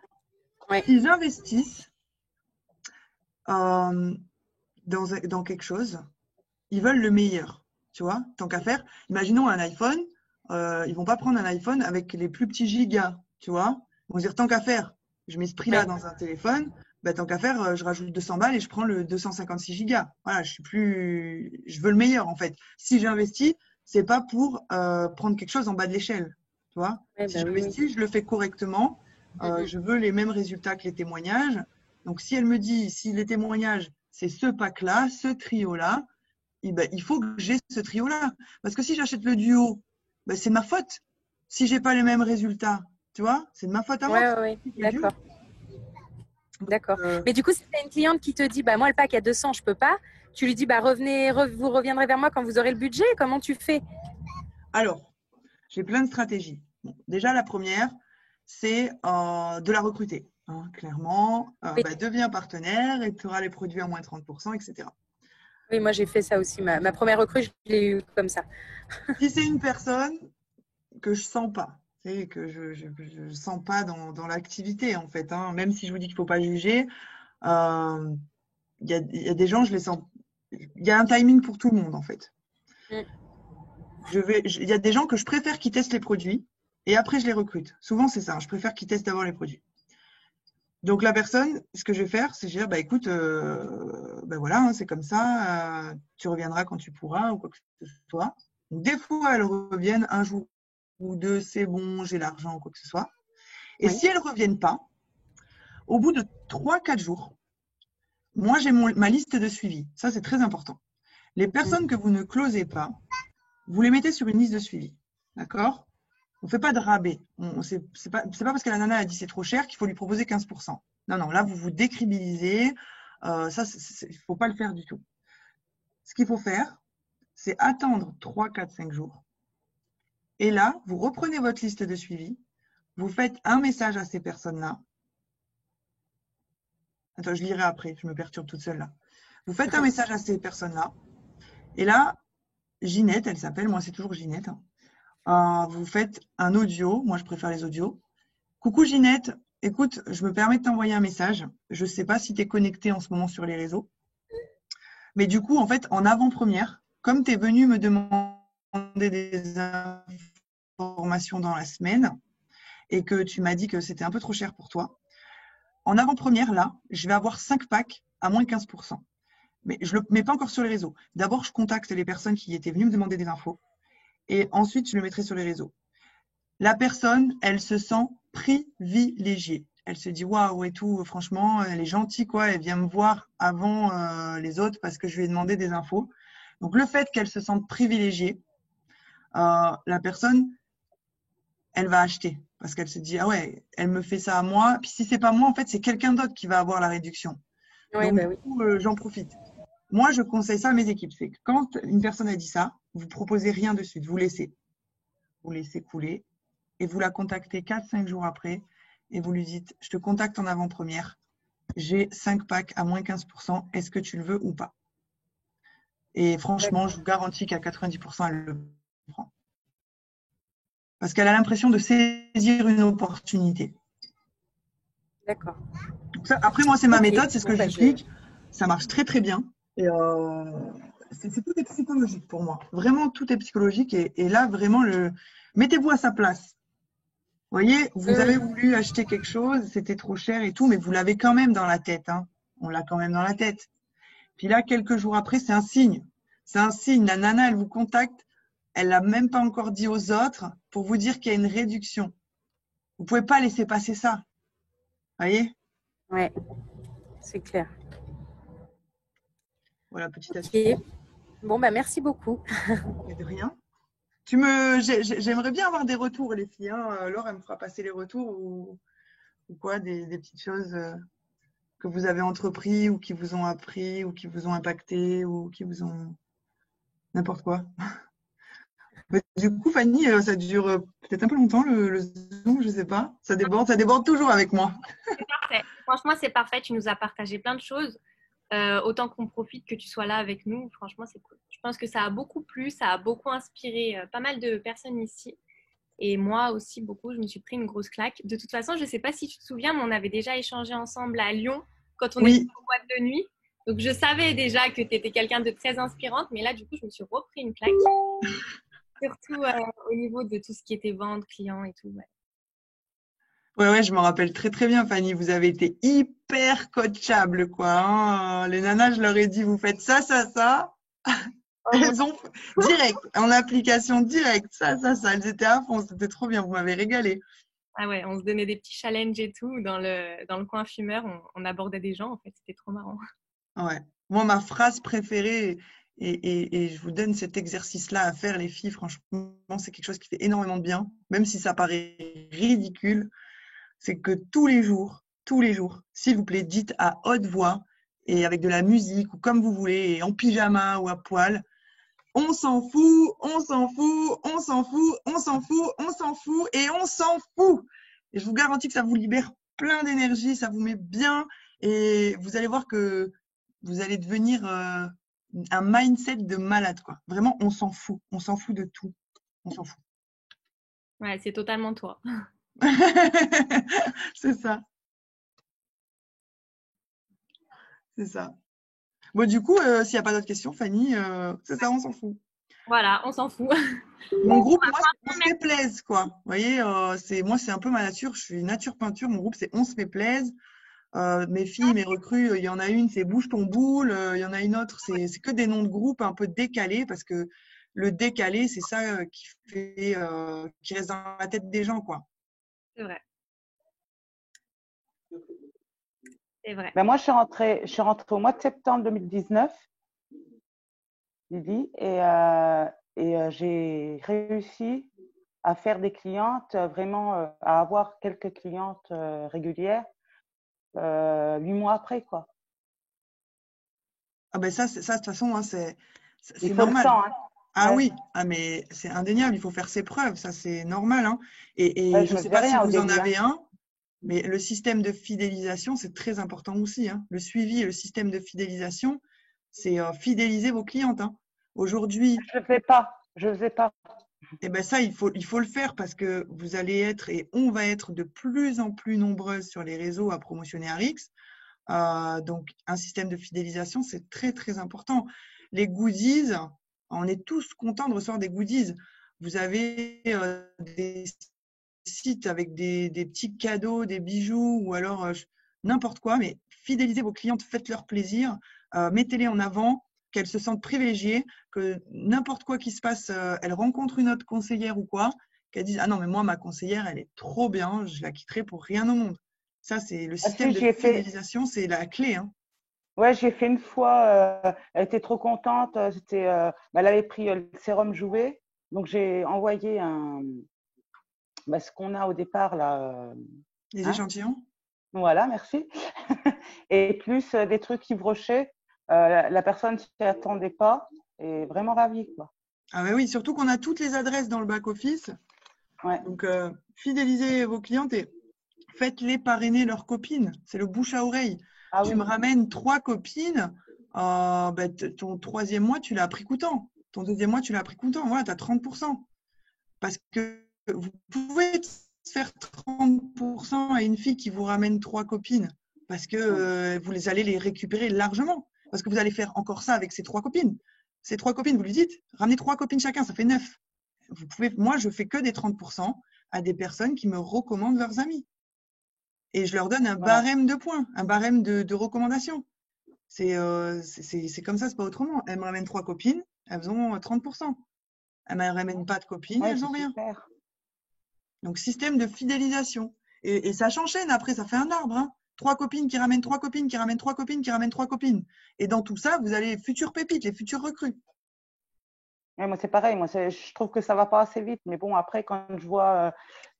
Ouais. ils investissent dans quelque chose, ils veulent le meilleur. Tu vois, tant qu'à faire, imaginons un iPhone, ils vont pas prendre un iPhone avec les plus petits gigas. Tu vois, ils vont se dire tant qu'à faire, je mets ce prix-là Ouais. dans un téléphone, bah, tant qu'à faire, je rajoute 200 balles et je prends le 256 gigas. Voilà, je veux le meilleur en fait. Si j'investis, c'est pas pour prendre quelque chose en bas de l'échelle. Tu vois, Ouais, si bah oui, oui. j'investis, je le fais correctement. Mhm. Je veux les mêmes résultats que les témoignages. Donc, si elle me dit, si les témoignages, c'est ce pack-là, ce trio-là, ben, il faut que j'ai ce trio-là. Parce que si j'achète le duo, ben, c'est ma faute. Si j'ai pas les mêmes résultats, tu vois, c'est de ma faute à moi. Ouais, ouais, ouais. C'est le duo. D'accord. D'accord. Euh, Mais du coup, si tu as une cliente qui te dit, bah, moi, le pack à 200, je peux pas, tu lui dis, bah, vous reviendrez vers moi quand vous aurez le budget. Comment tu fais? alors, j'ai plein de stratégies. Bon, déjà, la première, c'est de la recruter. Hein, clairement, Oui, bah, deviens partenaire et tu auras les produits à moins 30%, etc. oui, moi, j'ai fait ça aussi. Ma première recrue, je l'ai eu comme ça. Si c'est une personne que je sens pas, c'est que je sens pas dans l'activité en fait, hein, même si je vous dis qu'il faut pas juger, il y a des gens, je les sens. Il y a un timing pour tout le monde en fait. Mm. Il y a des gens que je préfère qu'ils testent les produits et après je les recrute. Souvent c'est ça, je préfère qu'ils testent d'abord les produits. Donc, la personne, ce que je vais faire, c'est dire, bah, écoute, bah, voilà, hein, c'est comme ça, tu reviendras quand tu pourras ou quoi que ce soit. Donc, des fois, elles reviennent un jour ou deux, c'est bon, j'ai l'argent ou quoi que ce soit. Et Oui. si elles ne reviennent pas, au bout de 3-4 jours, moi, j'ai ma liste de suivi. Ça, c'est très important. Les personnes que vous ne closez pas, vous les mettez sur une liste de suivi. D'accord? On ne fait pas de rabais. C'est pas parce que la nana a dit c'est trop cher qu'il faut lui proposer 15%. Non, non, là, vous vous décrédibilisez. Ça, il ne faut pas le faire du tout. Ce qu'il faut faire, c'est attendre 3, 4, 5 jours. Et là, vous reprenez votre liste de suivi. Vous faites un message à ces personnes-là. Attends, je lirai après, je me perturbe toute seule là. Vous faites un message à ces personnes-là. Et là, Ginette, elle s'appelle, moi c'est toujours Ginette. Vous faites un audio, moi je préfère les audios. Coucou Ginette, écoute, je me permets de t'envoyer un message. Je ne sais pas si tu es connectée en ce moment sur les réseaux. Mais du coup, en fait, en avant-première, comme tu es venue me demander des informations dans la semaine et que tu m'as dit que c'était un peu trop cher pour toi, en avant-première, là, je vais avoir 5 packs à moins 15%. Mais je ne le mets pas encore sur les réseaux. D'abord, je contacte les personnes qui étaient venues me demander des infos. Et ensuite, je le mettrai sur les réseaux. La personne, elle se sent privilégiée. Elle se dit waouh et tout, franchement, elle est gentille, quoi. Elle vient me voir avant les autres parce que je lui ai demandé des infos. Donc, le fait qu'elle se sente privilégiée, la personne, elle va acheter parce qu'elle se dit ah ouais, elle me fait ça à moi. Puis si c'est pas moi, en fait, c'est quelqu'un d'autre qui va avoir la réduction. Oui, Donc, bah du oui. coup, j'en profite. Moi, je conseille ça à mes équipes. C'est que quand une personne a dit ça, vous proposez rien de suite. Vous laissez couler et vous la contactez 4-5 jours après et vous lui dites je te contacte en avant-première. J'ai 5 packs à moins 15%. Est-ce que tu le veux ou pas? Et franchement, je vous garantis qu'à 90%, elle le prend. Parce qu'elle a l'impression de saisir une opportunité. D'accord. Donc ça, après, moi, c'est ma Ok. méthode, c'est ce Bon, que bah, j'applique. Ça marche très, très bien. Et tout est psychologique pour moi. Vraiment, tout est psychologique. Et là, vraiment, mettez-vous à sa place. Vous voyez, vous avez voulu acheter quelque chose, c'était trop cher et tout, mais vous l'avez quand même dans la tête. Hein. On l'a quand même dans la tête. Puis là, quelques jours après, c'est un signe. C'est un signe. La nana, elle vous contacte. Elle l'a même pas encore dit aux autres pour vous dire qu'il y a une réduction. Vous pouvez pas laisser passer ça. Vous voyez? ouais, c'est clair. Voilà, petite Ok. astuce. Bon, bah, merci beaucoup. Mais de rien. J'aimerais bien avoir des retours, les filles. Hein. Laure, elle me fera passer les retours ou quoi, des petites choses que vous avez entrepris ou qui vous ont appris ou qui vous ont impacté ou qui vous ont n'importe quoi. Mais du coup, Fanny, ça dure peut-être un peu longtemps le Zoom, je sais pas. Ça déborde toujours avec moi. C'est parfait. Franchement, c'est parfait. Tu nous as partagé plein de choses. Autant qu'on profite que tu sois là avec nous. Franchement, c'est cool. Je pense que ça a beaucoup plu, ça a beaucoup inspiré pas mal de personnes ici. Et moi aussi, beaucoup. Je me suis pris une grosse claque. De toute façon, je ne sais pas si tu te souviens, mais on avait déjà échangé ensemble à Lyon quand on était Oui, en boîte de nuit. Donc, je savais déjà que tu étais quelqu'un de très inspirante. Mais là, du coup, je me suis repris une claque. Surtout au niveau de tout ce qui était vente, clients et tout. Ouais. ouais, je me rappelle très très bien, Fanny. Vous avez été hyper coachable, quoi. Hein. Les nanas, je leur ai dit, vous faites ça, ça, ça. Elles ont direct, en application directe, ça. Elles étaient à fond, c'était trop bien. Vous m'avez régalé. Ah ouais, on se donnait des petits challenges et tout. Dans le coin fumeur, on abordait des gens. En fait, c'était trop marrant. Ouais. Moi, ma phrase préférée, et je vous donne cet exercice-là à faire, les filles, franchement, c'est quelque chose qui fait énormément de bien, même si ça paraît ridicule, c'est que tous les jours, s'il vous plaît, dites à haute voix et avec de la musique ou comme vous voulez, et en pyjama ou à poil, on s'en fout, on s'en fout, on s'en fout, on s'en fout, on s'en fout et on s'en fout. Et je vous garantis que ça vous libère plein d'énergie, ça vous met bien et vous allez voir que vous allez devenir un mindset de malade, quoi. Vraiment, on s'en fout de tout, on s'en fout. Ouais, c'est totalement toi. C'est ça. C'est ça. Bon, du coup, s'il n'y a pas d'autres questions, Fanny, c'est ça, on s'en fout. Voilà, on s'en fout. Mon groupe, moi, c'est on se fait plaise, quoi. Vous voyez, moi, c'est un peu ma nature. Je suis nature peinture. Mon groupe, c'est on se fait plaise. Mes filles, mes recrues, il y en a une, c'est Bouge ton boule. Il y en a une autre, c'est que des noms de groupes un peu décalés parce que le décalé, c'est ça qui reste dans la tête des gens, quoi. C'est vrai. C'est vrai. Ben moi, je suis rentrée au mois de septembre 2019, Lydie, et j'ai réussi à faire des clientes, vraiment à avoir quelques clientes régulières 8 mois après, quoi. Ah ben ça, de toute façon, hein, c'est Il faut normal. le temps, hein. Ah Ouais. oui, ah mais c'est indéniable, il faut faire ses preuves, ça c'est normal, hein. Et Ouais, je je ne me sais faisais pas si rien au vous en début, hein. avez un, mais le système de fidélisation, c'est très important aussi, hein. Le suivi et le système de fidélisation, c'est fidéliser vos clientes, hein. Aujourd'hui, Je le faisais pas. eh ben ça, il faut le faire parce que vous allez être et on va être de plus en plus nombreuses sur les réseaux à promotionner RX. Donc, un système de fidélisation, c'est très, très important. Les goodies, on est tous contents de recevoir des goodies. Vous avez des sites avec des petits cadeaux, des bijoux ou alors n'importe quoi, mais fidélisez vos clientes, faites-leur plaisir, mettez-les en avant, qu'elles se sentent privilégiées, que n'importe quoi qui se passe, elles rencontrent une autre conseillère ou quoi, qu'elles disent « Ah non, mais moi, ma conseillère, elle est trop bien, je la quitterai pour rien au monde ». Ça, c'est le Ah, système si, de j'y ai fait. fidélisation, c'est la clé, hein. Ouais, j'ai fait une fois. Elle était trop contente. Elle avait pris le sérum Jouvet. Donc, j'ai envoyé ce qu'on a au départ, là. Les Hein. échantillons. Voilà, merci. Et plus des trucs Yves Rocher. La personne s'y attendait pas. Et vraiment ravie, quoi. Ah ben oui, surtout qu'on a toutes les adresses dans le back-office. Ouais. Donc, fidélisez vos clientes et faites-les parrainer leurs copines. C'est le bouche à oreille. Ah Tu oui. me ramènes 3 copines, ton 3e mois, tu l'as appris coûtant. Ton 2e mois, tu l'as appris coûtant. Voilà, tu as 30%. Parce que vous pouvez faire 30% à une fille qui vous ramène 3 copines. Parce que vous allez les récupérer largement. Parce que vous allez faire encore ça avec ces 3 copines. Ces 3 copines, vous lui dites, ramenez 3 copines chacun, ça fait 9. Moi, je fais que des 30% à des personnes qui me recommandent leurs amis. Et je leur donne un Voilà. barème de points, un barème de recommandations. C'est comme ça, c'est pas autrement. Elles me ramènent 3 copines, elles ont 30%. Elles ne me ramènent pas de copines, Ouais, elles c'est n'ont rien. super. Donc, système de fidélisation. Et ça s'enchaîne après, ça fait un arbre, hein. 3 copines qui ramènent 3 copines, qui ramènent 3 copines, qui ramènent 3 copines. Et dans tout ça, vous avez les futures pépites, les futures recrues. Ouais, moi, c'est pareil. Moi, je trouve que ça va pas assez vite. Mais bon, après, quand je vois,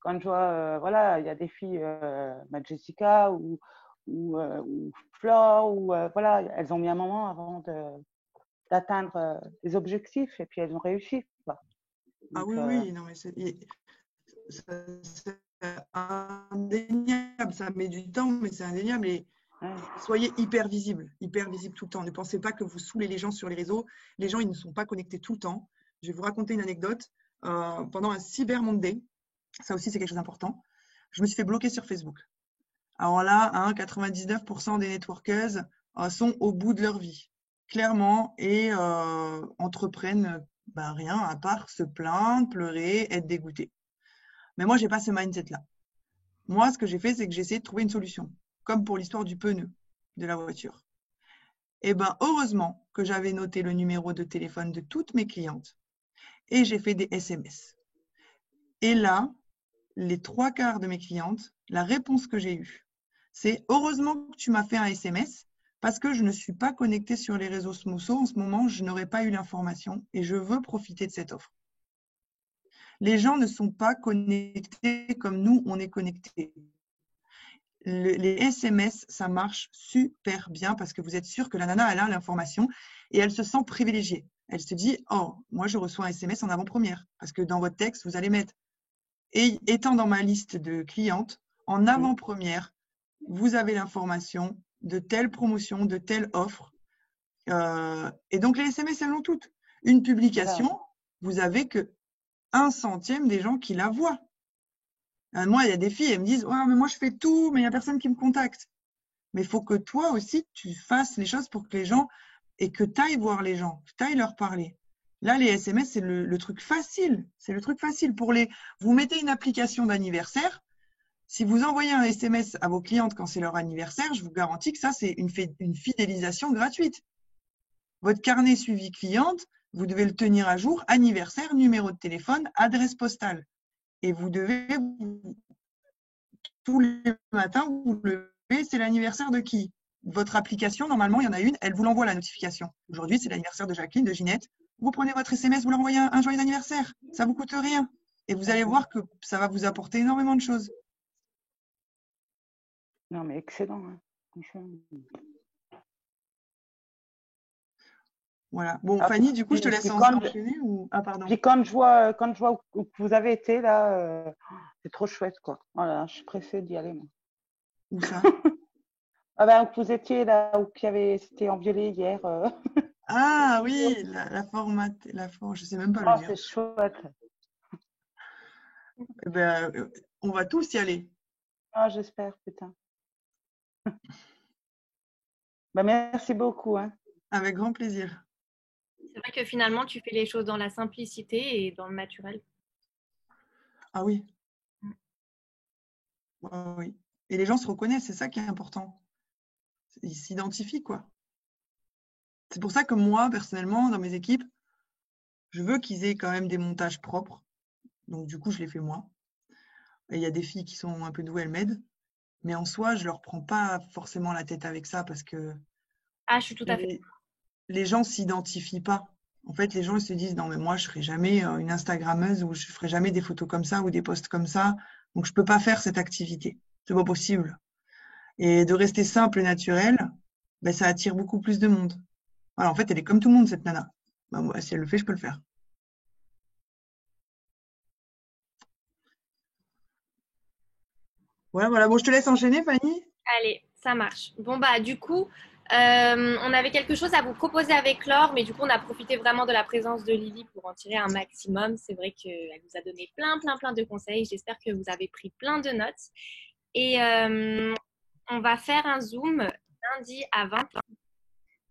voilà, il y a des filles, Jessica ou Flore, voilà, elles ont mis un moment avant d'atteindre les objectifs et puis elles ont réussi, quoi. Ah Donc, oui, oui, non, mais c'est indéniable. Ça met du temps, mais c'est indéniable. Et ouais. soyez hyper visible tout le temps. Ne pensez pas que vous saoulez les gens sur les réseaux. Les gens, ils ne sont pas connectés tout le temps. Je vais vous raconter une anecdote. Pendant un Cyber Monday, ça aussi c'est quelque chose d'important, je me suis fait bloquer sur Facebook. Alors là, 99% des networkers sont au bout de leur vie, clairement, et entreprennent rien à part se plaindre, pleurer, être dégoûté. Mais moi, j'ai pas ce mindset-là. Moi, ce que j'ai fait, c'est que j'ai essayé de trouver une solution, comme pour l'histoire du pneu de la voiture. Et heureusement que j'avais noté le numéro de téléphone de toutes mes clientes et j'ai fait des SMS. Et là, les 3/4 de mes clientes, la réponse que j'ai eue, c'est « Heureusement que tu m'as fait un SMS parce que je ne suis pas connectée sur les réseaux Smoso. En ce moment, je n'aurais pas eu l'information et je veux profiter de cette offre. » Les gens ne sont pas connectés comme nous, on est connectés. Les SMS, ça marche super bien parce que vous êtes sûr que la nana, elle a l'information et elle se sent privilégiée. Elle se dit « Oh, moi, je reçois un SMS en avant-première. » Parce que dans votre texte, vous allez mettre « Et étant dans ma liste de clientes, en avant-première, vous avez l'information de telle promotion, de telle offre. » Et donc, les SMS, elles l'ont toutes. Une publication, Voilà. vous avez que 1/100 des gens qui la voient. Moi, il y a des filles, elles me disent « Ouais, mais moi, je fais tout, mais il n'y a personne qui me contacte. » Mais il faut que toi aussi, tu fasses les choses pour que les gens, et que tu ailles voir les gens, que tu ailles leur parler. Là, les SMS, c'est le truc facile. C'est le truc facile. Vous mettez une application d'anniversaire, Si vous envoyez un SMS à vos clientes quand c'est leur anniversaire, je vous garantis que ça, c'est une fidélisation gratuite. Votre carnet suivi cliente, vous devez le tenir à jour, anniversaire, numéro de téléphone, adresse postale. Et vous devez, tous les matins, vous levez, c'est l'anniversaire de qui? Votre application, normalement, il y en a une, elle vous l'envoie la notification. Aujourd'hui, c'est l'anniversaire de Jacqueline, de Ginette. Vous prenez votre SMS, vous leur envoyez un joyeux anniversaire. Ça ne vous coûte rien. Et vous allez voir que ça va vous apporter énormément de choses. Non, mais excellent, hein. Franchement. Voilà. Bon, Ah, Fanny, du coup, je te puis laisse quand- enchaîner ou… Ah, pardon. Puis quand je vois où vous avez été là, c'est trop chouette, quoi. Voilà, je suis pressée d'y aller, moi. Où ça? Ah ben, où vous étiez là, c'était en violet hier. Ah oui, la forme, je sais même pas Oh, le dire. c'est chouette. Eh ben, on va tous y aller. Ah, j'espère, putain. Ben, merci beaucoup, hein. Avec grand plaisir. C'est vrai que finalement, tu fais les choses dans la simplicité et dans le naturel. Ah oui. Oui. Et les gens se reconnaissent, c'est ça qui est important. Ils s'identifient, quoi. C'est pour ça que moi, personnellement, dans mes équipes, je veux qu'ils aient quand même des montages propres. Donc, du coup, je les fais moi. Et il y a des filles qui sont un peu douées, elles m'aident. Mais en soi, je leur prends pas forcément la tête avec ça parce que Ah, je suis tout à fait. les gens s'identifient pas. En fait, les gens ils se disent non mais moi je serai jamais une Instagrammeuse ou je ferai jamais des photos comme ça ou des posts comme ça. Donc je peux pas faire cette activité. C'est pas possible. Et de rester simple et naturel, ben, ça attire beaucoup plus de monde. Voilà, en fait, elle est comme tout le monde cette nana. Ben, moi, si elle le fait, je peux le faire. Voilà. Bon, je te laisse enchaîner, Fanny. Allez, ça marche. Bon, bah, du coup, on avait quelque chose à vous proposer avec Laure, mais du coup, on a profité vraiment de la présence de Lily pour en tirer un maximum. C'est vrai qu'elle nous a donné plein de conseils. J'espère que vous avez pris plein de notes. Et on va faire un Zoom lundi à 20h.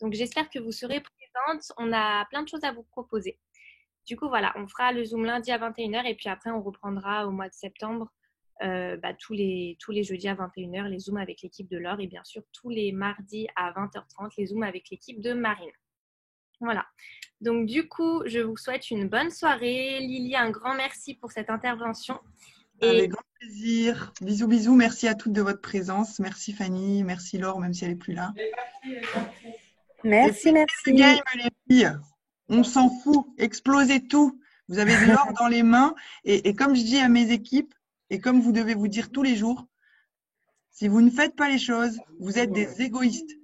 Donc, j'espère que vous serez présentes. On a plein de choses à vous proposer. Du coup, voilà, on fera le Zoom lundi à 21h et puis après, on reprendra au mois de septembre tous les jeudis à 21h, les Zooms avec l'équipe de Laure et bien sûr tous les mardis à 20h30, les Zooms avec l'équipe de Marine. Voilà. Donc du coup, je vous souhaite une bonne soirée. Lily, un grand merci pour cette intervention. Avec grand plaisir. Bisous, bisous. Merci à toutes de votre présence. Merci Fanny, merci Laure, même si elle n'est plus là. Merci. Le game, les filles. On s'en fout. Explosez tout. Vous avez de l'or dans les mains. Et comme je dis à mes équipes, et comme vous devez vous dire tous les jours, si vous ne faites pas les choses, vous êtes des égoïstes.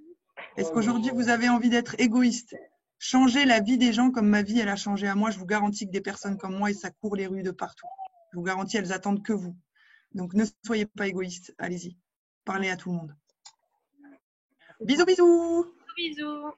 Est-ce qu'aujourd'hui, vous avez envie d'être égoïste? Changez la vie des gens comme ma vie, elle a changé à moi. Je vous garantis que des personnes comme moi, et ça court les rues de partout. Je vous garantis, elles attendent que vous. Donc, ne soyez pas égoïstes. Allez-y. Parlez à tout le monde. Bisous, bisous. Bisous.